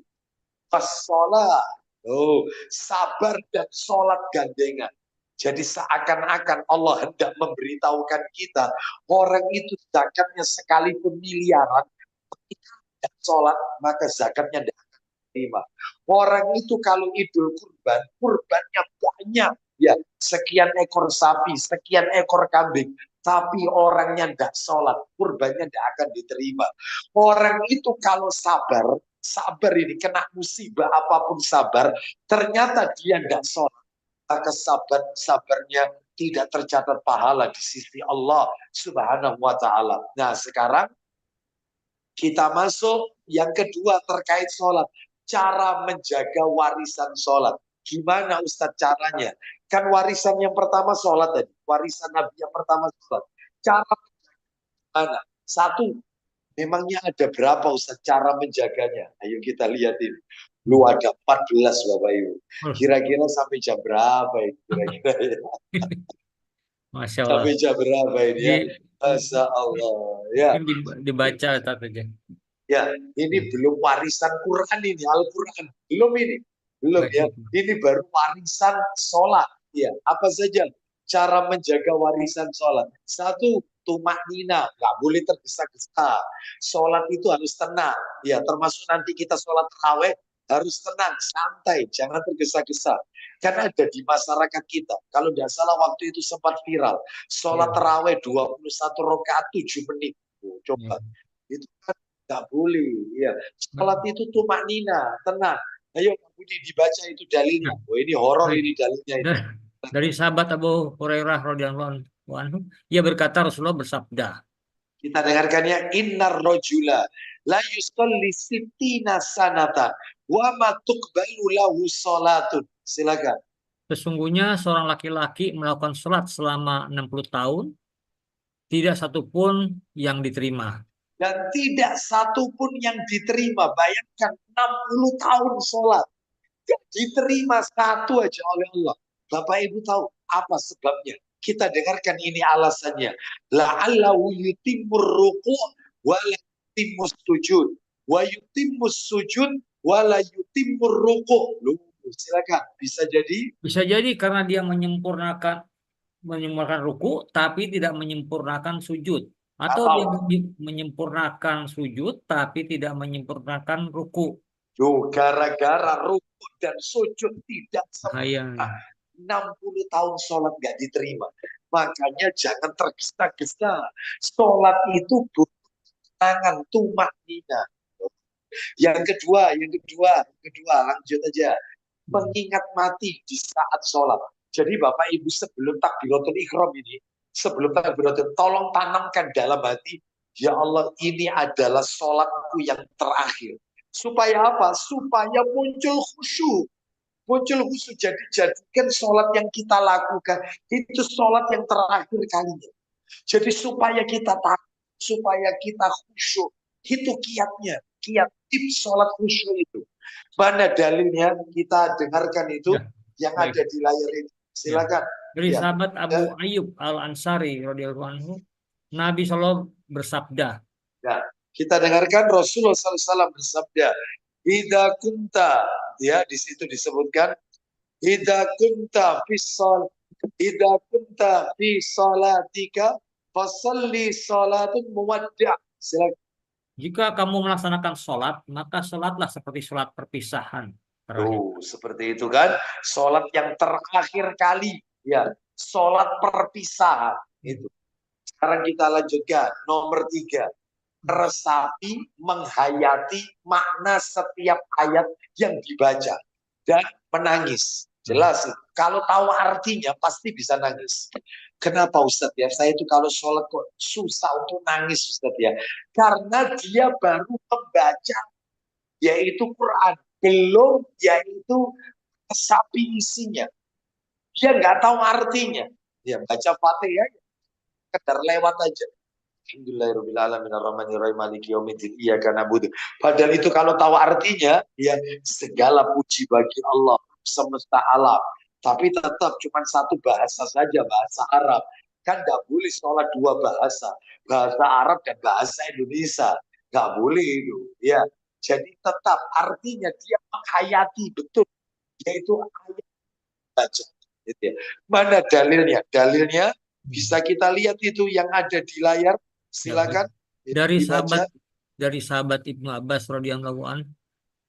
wassalah. Oh, sabar dan sholat gandengan. Jadi seakan-akan Allah hendak memberitahukan kita, orang itu zakatnya sekalipun miliaran, ketika tidak sholat, maka zakatnya tidak akan diterima. Orang itu kalau idul kurban, kurbannya banyak, ya sekian ekor sapi, sekian ekor kambing, tapi orangnya tidak sholat, kurbannya tidak akan diterima. Orang itu kalau sabar ini kena musibah apapun sabar, ternyata dia tidak sholat, maka sabarnya tidak tercatat pahala di sisi Allah Subhanahu wa Ta'ala. Nah, sekarang kita masuk yang kedua terkait sholat. Cara menjaga warisan sholat. Gimana Ustadz caranya? Kan warisan yang pertama sholat tadi. Warisan Nabi yang pertama sholat. Cara mana? Satu, memangnya ada berapa Ustadz cara menjaganya? Ayo kita lihat ini. Lu ada 14 Bapak Ibu. Kira-kira sampai jam berapa ini? Kira-kira ya. Masya Allah. Sampai jam berapa ini ya? Masya Allah. Ya. Dibaca aja. Ya, ini belum warisan Quran ini, Al-Quran. Belum ini. Belum ya. Ini baru warisan sholat. Ya, apa saja cara menjaga warisan sholat? Satu, tumak nina, nggak boleh tergesa-gesa. Sholat itu harus tenang. Ya, termasuk nanti kita sholat tarawih harus tenang, santai, jangan tergesa-gesa. Karena ada di masyarakat kita, kalau tidak salah waktu itu sempat viral, sholat tarawih 21 rakaat 7 menit. Coba, itu kan nggak boleh. Ya, sholat itu tumak nina, tenang. Ayo Pak Budi dibaca itu dalilnya. Oh, ini horor ini dalilnya ini. Dari sahabat Abu Hurairah radhiyallahu anhu, ia berkata Rasulullah bersabda. Kita dengarkannya, innar rajula la yusalli sittina sanatan wa ma tuqbalu lahu salatun. Silakan. Sesungguhnya seorang laki-laki melakukan sholat selama 60 tahun, tidak satupun yang diterima. Dan tidak satupun yang diterima. Bayangkan 60 tahun sholat. Tidak diterima satu aja oleh Allah. Bapak Ibu tahu apa sebabnya? Kita dengarkan ini alasannya. La'allahu yutimmur ruku' wa la yutimmus sujud. Wa yutimmus sujud wa la yutimmur ruku'. Silakan. Bisa jadi karena dia menyempurnakan ruku tapi tidak menyempurnakan sujud, atau dia menyempurnakan sujud tapi tidak menyempurnakan ruku. Gara-gara ruku dan sujud tidak sempurna, 60 tahun sholat nggak diterima. Makanya jangan tergesa-gesa. Sholat itu butuh tangan, tumak nina. Yang kedua, lanjut aja. Mengingat mati di saat sholat. Jadi Bapak Ibu sebelum takbiratul ihram ini, sebelum takbiratul, tolong tanamkan dalam hati, ya Allah ini adalah sholatku yang terakhir. Supaya apa? Supaya muncul khusyuk. Muncul khusyuk. Jadi jadikan sholat yang kita lakukan itu sholat yang terakhir kalinya. Jadi supaya kita takut, supaya kita khusyuk. Itu kiatnya. Kiat tips sholat khusyuk itu. Mana dalilnya? Kita dengarkan itu Ya, yang baik. ada di layar ini. Silakan. Dari Ya. sahabat Abu Ayyub Al-Ansari radhiyallahu anhu, Nabi SAW bersabda. Ya. Kita dengarkan Rasulullah SAW bersabda, "Idza kunta," ya di situ disebutkan, "Idza kunta fi shol, idza kunta fi sholatika fasalli sholatun muwaddi'." Silakan. Jika kamu melaksanakan sholat, maka sholatlah seperti sholat perpisahan. Terakhir. Seperti itu kan, sholat yang terakhir kali, ya, sholat perpisahan itu. Sekarang kita lanjutkan nomor 3, meresapi, menghayati makna setiap ayat yang dibaca dan menangis. Jelas, kalau tahu artinya pasti bisa nangis. Kenapa Ustadz ya? Saya itu kalau sholat kok susah untuk nangis Ustadz ya. Karena dia baru membaca, yaitu Quran. Belum yaitu sapi isinya. Dia nggak tahu artinya. Dia baca Fatihah, sekedar lewat aja. Padahal itu kalau tahu artinya, ya segala puji bagi Allah semesta alam. Tapi tetap cuma satu bahasa saja, bahasa Arab. Kan nggak boleh sholat 2 bahasa, bahasa Arab dan bahasa Indonesia. Nggak boleh itu. Ya, jadi tetap artinya dia menghayati betul, yaitu ayat baca. Gitu ya. Mana dalilnya? Dalilnya bisa kita lihat itu yang ada di layar. Silakan. Dari sahabat Ibnu Abbas radhiyallahu an,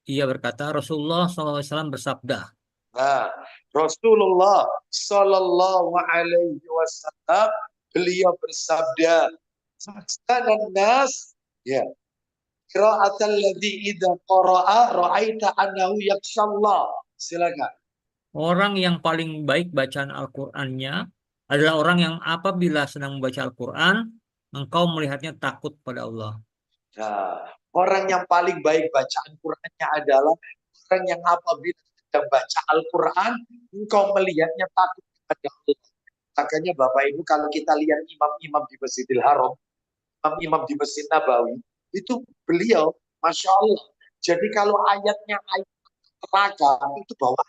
ia berkata Rasulullah SAW bersabda. Nah, Rasulullah Sallallahu Alaihi Wasallam beliau bersabda, "Sanan nas, ya, qira'atal ladzi idza qara'a ra'aita annahu yakhshallah." Silakan. Orang yang paling baik bacaan Al-Qur'annya adalah orang yang apabila sedang membaca Al-Quran, engkau melihatnya takut pada Allah. Nah, orang yang paling baik bacaan Qur'annya adalah orang yang apabila sedang baca Al-Quran, engkau melihatnya takut kepada Allah. Makanya Bapak Ibu, kalau kita lihat imam-imam di Masjidil Haram, imam-imam di Masjid Nabawi, itu beliau, Masya Allah. Jadi kalau ayatnya ayat neraka, itu bawa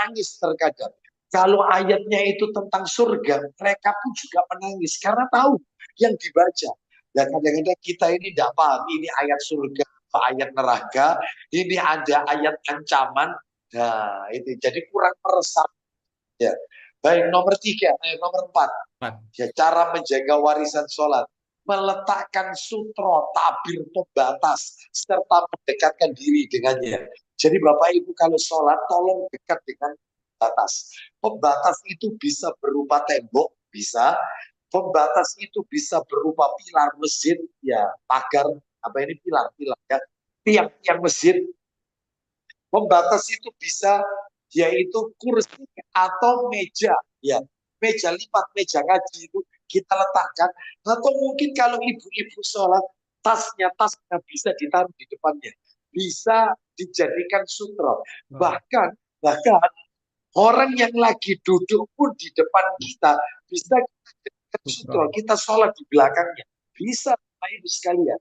nangis terkadang. Kalau ayatnya itu tentang surga, mereka pun juga menangis karena tahu yang dibaca. Dan kadang-kadang kita ini tidak paham, ini ayat surga, ayat neraka, ini ada ayat ancaman. Nah, itu jadi kurang meresap. Ya. Baik, nomor 3, nomor 4. Ya, cara menjaga warisan sholat. Meletakkan sutro, tabir pembatas, serta mendekatkan diri dengannya. Jadi Bapak Ibu kalau sholat, tolong dekat dengan batas. Pembatas itu bisa berupa tembok, bisa. Pembatas itu bisa berupa pilar masjid, ya pagar, apa ini pilar ya, tiang-tiang masjid. Pembatas itu bisa yaitu kursi atau meja, ya meja lipat, meja ngaji itu kita letakkan. Atau mungkin kalau ibu-ibu sholat, tasnya bisa ditaruh di depannya, bisa dijadikan sutra. Bahkan orang yang lagi duduk pun di depan kita bisa kita sutra, kita sholat di belakangnya, bisa Bapak Ibu sekalian.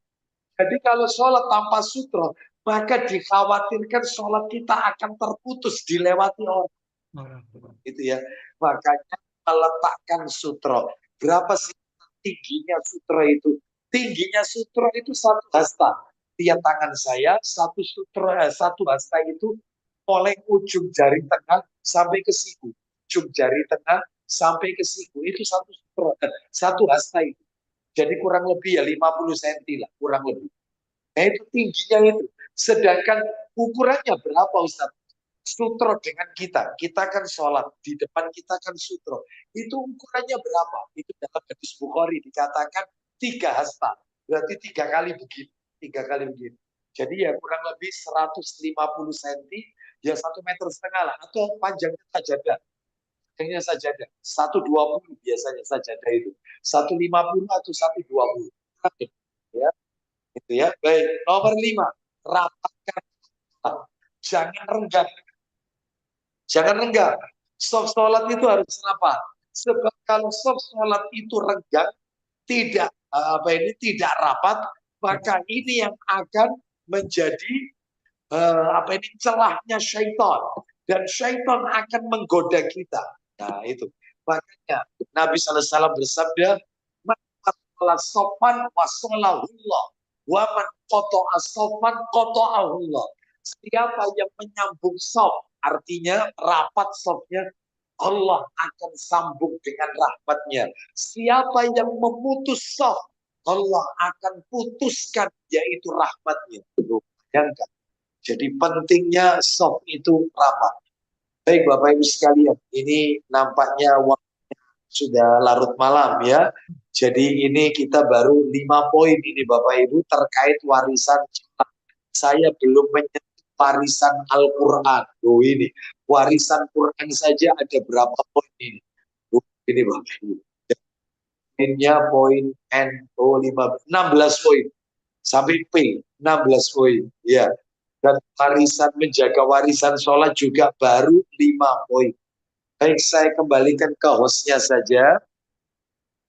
Jadi kalau sholat tanpa sutra, maka dikhawatirkan sholat kita akan terputus, dilewati orang. Itu ya. Makanya meletakkan sutra. Berapa sih tingginya sutra itu? Tingginya sutra itu 1 hasta. Tiap tangan saya satu sutra, 1 hasta itu oleh ujung jari tengah sampai ke siku. Ujung jari tengah sampai ke siku. Itu 1 sutra, 1 hasta itu. Jadi kurang lebih ya 50 cm lah, kurang lebih. Nah itu tingginya itu. Sedangkan ukurannya berapa Ustaz? Sutro dengan kita kan sholat, di depan kita kan sutro. Itu ukurannya berapa? Itu dalam hadis Bukhari dikatakan 3 hasta. Berarti 3 kali begini. 3 kali begini. Jadi ya kurang lebih 150 cm, ya 1,5 meter lah. Atau panjangnya saja. panjangnya sajadah. 120 biasanya sajadah itu. 150 atau 120. Ya, itu ya. Baik, nomor 5, rapatkan. Jangan renggang. Jangan renggang. Soft sholat itu harus rapat. Sebab kalau soft sholat itu renggang, tidak tidak rapat, maka ini yang akan menjadi celahnya syaitan, dan syaitan akan menggoda kita. Nah itu makanya Nabi SAW bersabda, man sopan wasolahullah, wa man qata'a sopan qata'ahullah. Siapa yang menyambung sop, artinya rapat sopnya, Allah akan sambung dengan rahmatnya. Siapa yang memutus sop, Allah akan putuskan, yaitu rahmatnya. Bayangkan. Jadi pentingnya sop itu rapat. Baik Bapak Ibu sekalian, ini nampaknya waktunya sudah larut malam ya. Jadi ini kita baru 5 poin ini Bapak Ibu terkait warisan. Saya belum menyentuh warisan Al-Quran. Ini warisan Quran saja ada berapa poin ini? Ini Bapak Ibu. Poinnya poin N, 16 poin. Sampai P, 16 poin. Ya. Dan warisan, menjaga warisan sholat juga baru 5 poin. Baik, saya kembalikan ke hostnya saja.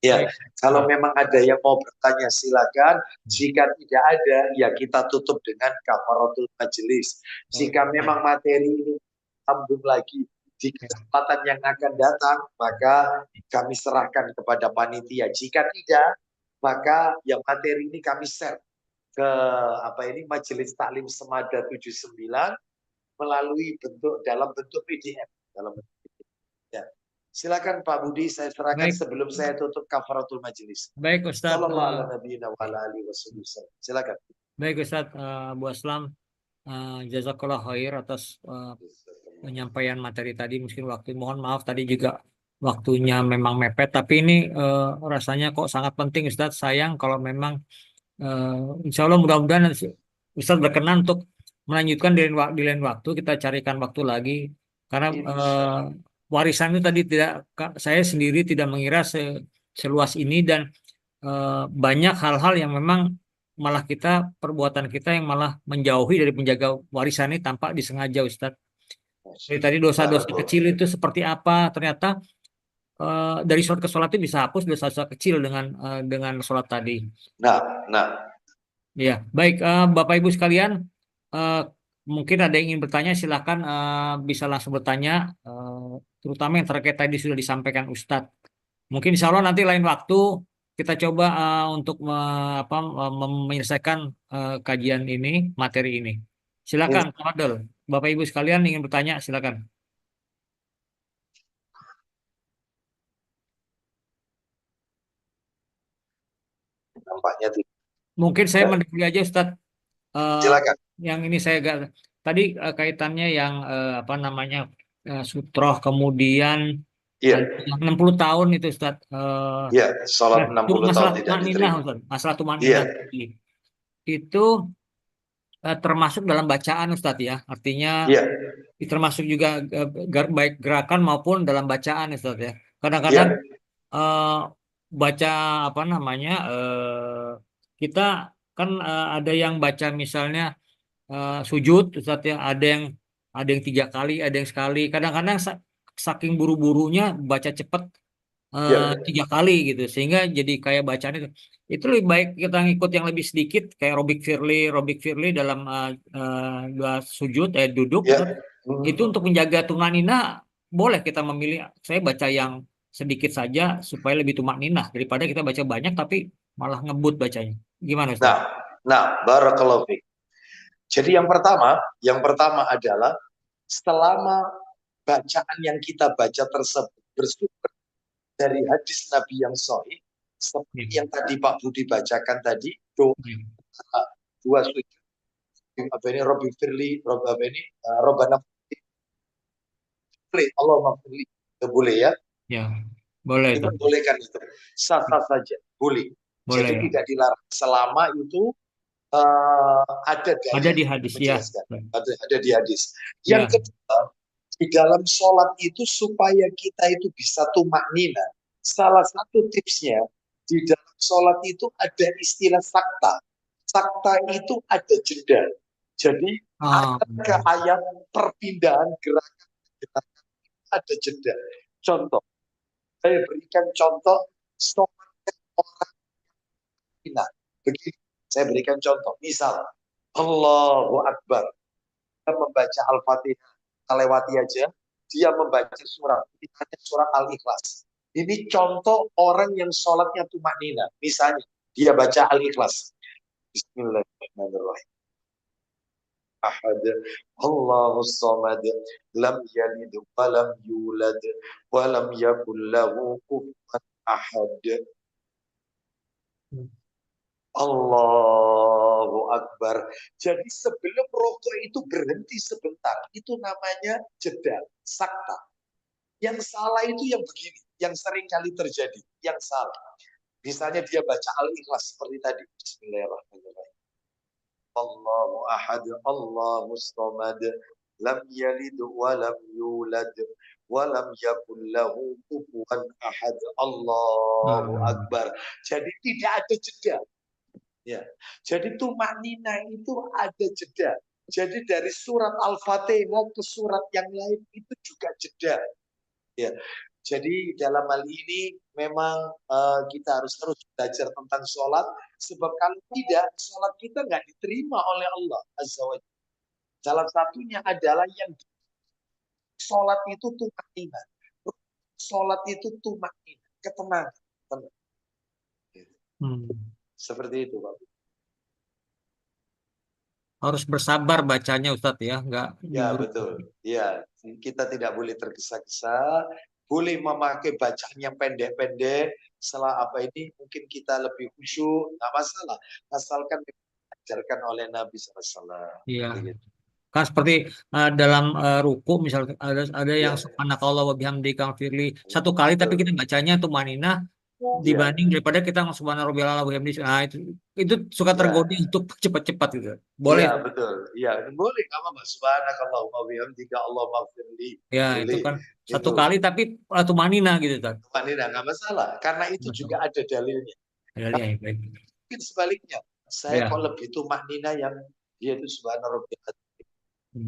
Ya, kalau memang ada yang mau bertanya silakan. Jika tidak ada, ya kita tutup dengan kafaratul majelis. Jika memang materi ini sambung lagi di kesempatan yang akan datang, maka kami serahkan kepada panitia. Jika tidak, maka yang materi ini kami share ke Majelis Taklim Semada 79 melalui dalam bentuk PDF. Ya. Silakan Pak Budi, saya serahkan sebelum saya tutup kafaratul majelis. Baik Ustaz. Silakan. Baik Ustaz Abu Aslam, jazakallah khair atas penyampaian materi tadi. Mungkin mohon maaf tadi juga waktunya memang mepet, tapi ini rasanya kok sangat penting Ustaz. Sayang kalau memang insya Allah mudah-mudahan Ustaz berkenan untuk melanjutkan di lain waktu, kita carikan waktu lagi, karena warisan itu tadi saya sendiri tidak mengira seluas ini, dan banyak hal-hal yang memang malah perbuatan kita yang malah menjauhi dari penjaga warisan ini tanpa disengaja Ustaz. Jadi tadi dosa-dosa kecil itu seperti apa, ternyata dari sholat ke sholat itu bisa hapus dosa-dosa kecil dengan sholat tadi. Ya, baik Bapak Ibu sekalian, mungkin ada yang ingin bertanya, silahkan bisa langsung bertanya, terutama yang terkait tadi sudah disampaikan Ustadz. Mungkin insya Allah nanti lain waktu kita coba untuk menyelesaikan kajian ini, materi ini. Silakan, Fadel. Bapak Ibu sekalian ingin bertanya, silakan. Nampaknya tidak. Mungkin saya mendahului aja Ustadz. Silakan. Yang ini saya tadi kaitannya yang sutroh, kemudian 60 tahun itu Ustaz. Sholat 60 tahun tidak diterima. Masalah tumaninah itu termasuk dalam bacaan Ustaz ya. Artinya termasuk juga baik gerakan maupun dalam bacaan Ustaz ya. Kadang-kadang baca kita kan ada yang baca misalnya sujud Ustaz ya, ada yang 3 kali, ada yang sekali. Kadang-kadang saking buru-burunya baca cepat 3 kali gitu, sehingga jadi kayak bacaan itu lebih baik kita ngikut yang lebih sedikit, kayak Robik Firli dalam dua sujud duduk itu untuk menjaga tumaninah. Boleh kita memilih, saya baca yang sedikit saja supaya lebih tumaninah daripada kita baca banyak tapi malah ngebut bacanya. Gimana Ustaz? Barakallahu fiik. Jadi yang pertama adalah selama bacaan yang kita baca tersebut bersumber dari hadis Nabi yang sahih, seperti yang tadi Pak Budi bacakan tadi, dua sujud, Robbi Firli, Robbana boleh, Allah maafirli, boleh ya? Ya, boleh. Diperbolehkan itu, sah-sah saja, boleh. Jadi tidak dilarang selama itu ada di hadis ya. Ada di hadis. Yang kedua, di dalam sholat itu supaya kita itu bisa tumaknina. Salah satu tipsnya di dalam sholat itu ada istilah sakta. Sakta itu ada jeda. Jadi Ah, ayat ke ayat perpindahan gerakan ada jeda. Contoh, saya berikan contoh sholat orang Cina. Begini, saya berikan contoh. Misal, Allahu Akbar. Kita membaca Al-Fatihah, kita lewati aja. Dia membaca surat, misalnya surat Al-Ikhlas. Ini contoh orang yang sholatnya tumaknina. Misalnya, dia baca Al-Ikhlas. Bismillahirrahmanirrahim. Ahad, Allahus Samad, lam yalid wa lam yulad wa lam yakul lahu kufuwan ahad. Allahu Akbar. Jadi sebelum rokok itu berhenti sebentar. Itu namanya jeda, sakta. Yang salah itu yang begini, yang sering kali terjadi. Yang salah. Misalnya dia baca Al-Ikhlas seperti tadi. Bismillahirrahmanirrahim. Allahu ahad, Allahu samad, lam yalid wa lam yulad wa lam yakul lahu kufuwan ahad. Allahu Akbar. Jadi tidak ada jeda. Ya, jadi tumaknina itu ada jeda. Jadi dari surat Al-Fatihah ke surat yang lain itu juga jeda. Ya, jadi dalam hal ini memang kita harus terus belajar tentang sholat. Sebab kalau tidak, sholat kita nggak diterima oleh Allah Azza wa Jalla. Salah satunya adalah yang sholat itu tumaknina. Sholat itu tumaknina, ketenangan. Seperti itu, Pak. harus bersabar bacanya Ustadz ya, nggak Ya, buru-buru. betul. Ya, kita tidak boleh tergesa-gesa, boleh memakai bacaan yang pendek-pendek. Setelah apa ini mungkin kita lebih khusyuk, nggak masalah. Asalkan diajarkan oleh Nabi SAW. Iya. Begitu. Kan seperti dalam ruku misalnya ada yang Ya, subhanakallah wa bihamdika firli satu kali tapi kita bacanya tuh manina dibanding daripada kita subhana rabbiyal a'la wa bihamdihi. Nah, itu suka ya, tergoda untuk cepat-cepat gitu. Boleh. iya, betul. Iya, boleh nggak apa-apa. Subhanakallahumma wa bihamdika Allahumma firli. Ya, itu Boleh. kan satu Itu kali tapi tuh manina gitu kan. manina nggak masalah. Karena itu juga ada dalilnya. Ya, ya, baik. Mungkin sebaliknya, saya Ya. kok lebih tumaknina yang dia itu subhana rabbiyal a'la.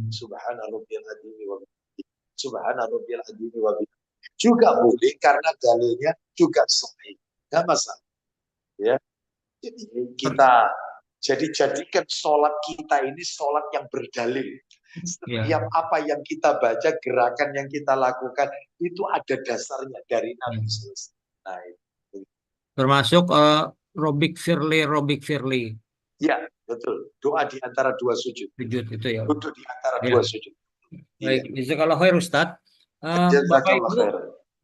Subhana rabbiyal azim wa bihamdihi. Subhana rabbiyal azim wa bihamdihi. Juga boleh karena dalilnya juga sahih. Enggak masalah. Ya. Jadi kita jadikan sholat kita ini sholat yang berdalil. Setiap apa yang kita baca, gerakan yang kita lakukan itu ada dasarnya dari Nabi SAW. Nah, itu. Termasuk Robik Firly. Ya, betul. Doa di antara dua sujud. Sujud itu ya. Duduk di antara dua sujud. Baik, jazakallahu khair Ustadz. Bapak Ibu,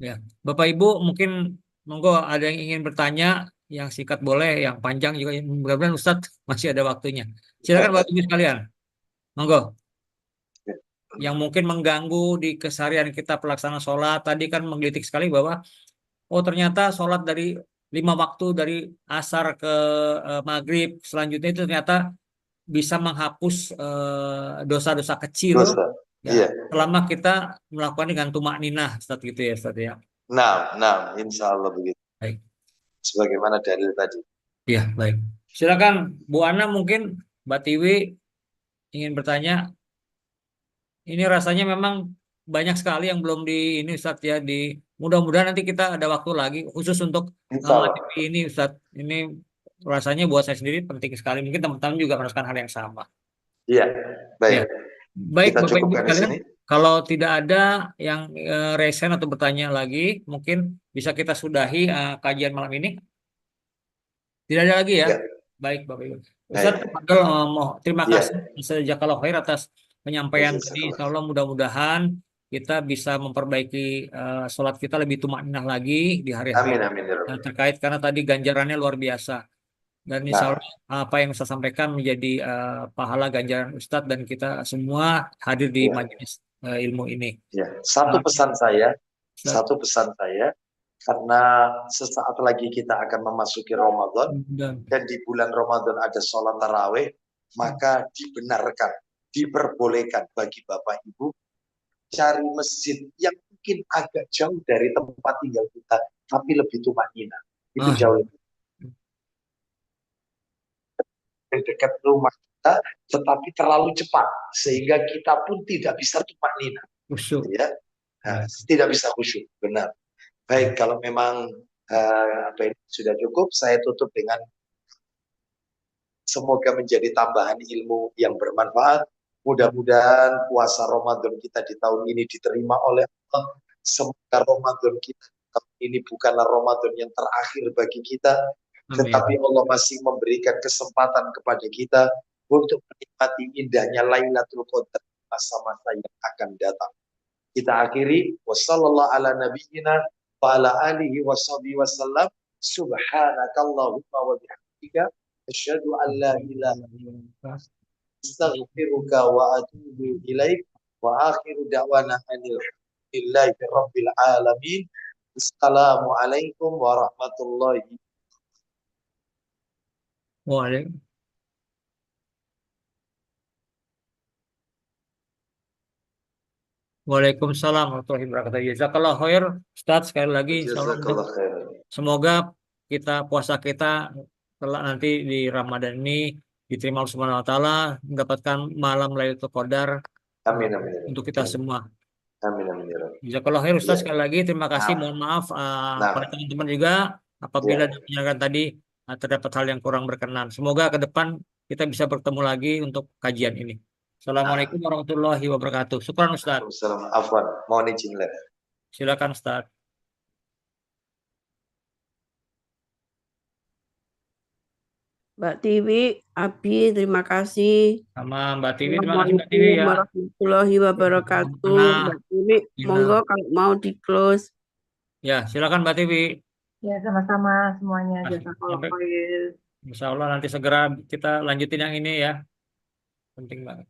ya, Bapak Ibu mungkin monggo ada yang ingin bertanya, yang singkat boleh, yang panjang juga. Mudah-mudahan Ustadz masih ada waktunya. Silakan Bapak Ibu sekalian, monggo. Yang mungkin mengganggu di keseharian kita pelaksanaan sholat tadi kan menggelitik sekali bahwa ternyata sholat dari 5 waktu dari asar ke maghrib selanjutnya itu ternyata bisa menghapus dosa-dosa kecil. Ya, selama kita melakukan dengan tumakninah, Ustaz gitu ya, Ustaz ya. Nah, insya Allah begitu. Baik. Sebagaimana dalil tadi. Ya, baik. Silakan Bu Ana, mungkin Mbak Tiwi ingin bertanya. Ini rasanya memang banyak sekali yang belum di ini Ustaz ya. Mudah-mudahan nanti kita ada waktu lagi khusus untuk materi ini Ustaz. Ini rasanya buat saya sendiri penting sekali. Mungkin teman-teman juga merasakan hal yang sama. Iya, baik. Ya. Baik, kita Bapak Ibu cukupkan di sekalian. sini. Kalau tidak ada yang resen atau bertanya lagi, mungkin bisa kita sudahi kajian malam ini. Tidak ada lagi ya? Baik, Bapak Ibu. Ustaz, terima kasih jazakallahu khair atas penyampaian tadi. Insya Allah mudah-mudahan kita bisa memperbaiki sholat kita lebih tumakninah lagi di hari-hari terkait karena tadi ganjarannya luar biasa. Dan insya Allah apa yang saya sampaikan menjadi pahala ganjaran Ustadz dan kita semua hadir di majelis ilmu ini. Ya. Satu pesan saya, karena sesaat lagi kita akan memasuki Ramadan dan di bulan Ramadan ada sholat tarawih, maka dibenarkan, diperbolehkan bagi Bapak Ibu cari masjid yang mungkin agak jauh dari tempat tinggal kita, tapi lebih tumanina. Itu Ah, jauh lebih dekat rumah kita, tetapi terlalu cepat sehingga kita pun tidak bisa tumanina. khusyuk. Ya, nah, tidak bisa khusyuk. Benar. Baik, kalau memang apa ini sudah cukup, saya tutup dengan semoga menjadi tambahan ilmu yang bermanfaat. Mudah-mudahan puasa Ramadan kita di tahun ini diterima oleh Allah. Semoga Ramadan kita di tahun ini bukanlah Ramadan yang terakhir bagi kita, tetapi Allah masih memberikan kesempatan kepada kita untuk menikmati indahnya Lailatul Qadar masa-masa yang akan datang. Kita akhiri wassallallahu ala nabiyyina wa ala alihi washabihi wasallam. Subhanakallahumma wa bihamdika asyhadu an la ilaha illa anta astaghfiruka wa atubu ilaik wa akhiru da'wana alhamdulillahi rabbil alamin. Assalamualaikum warahmatullahi Waalaikumsalam. Waalaikumsalam warahmatullahi wabarakatuh. Jazakallah khair, Ustaz, sekali lagi insya Allah Jazakallah khairan. semoga puasa kita nanti di Ramadan ini diterima Allah Subhanahu wa taala, mendapatkan malam Lailatul Qadar Amin amin. untuk kita semua. Amin amin ya Rabbi. Jazakallah khair Ustaz, Ya. sekali lagi terima kasih. Mohon maaf pada teman-teman juga apabila Ya. ditanyakan tadi terdapat hal yang kurang berkenan. Semoga ke depan kita bisa bertemu lagi untuk kajian ini. Assalamualaikum warahmatullahi wabarakatuh. Syukran Ustaz. Waalaikumsalam. Afwan, mohon izin live. Silakan Ustaz. Mbak Tiwi, Abi, terima kasih. Sama Mbak Tiwi, terima kasih Mbak Tiwi Assalamualaikum ya. warahmatullahi wabarakatuh. Nah, Mbak Tiwi, monggo kalau mau di close. Ya, silakan Mbak Tiwi. Ya, sama-sama semuanya. Mas- Jazakallah sampai- khair. Insya Allah nanti segera kita lanjutin yang ini ya. Penting banget.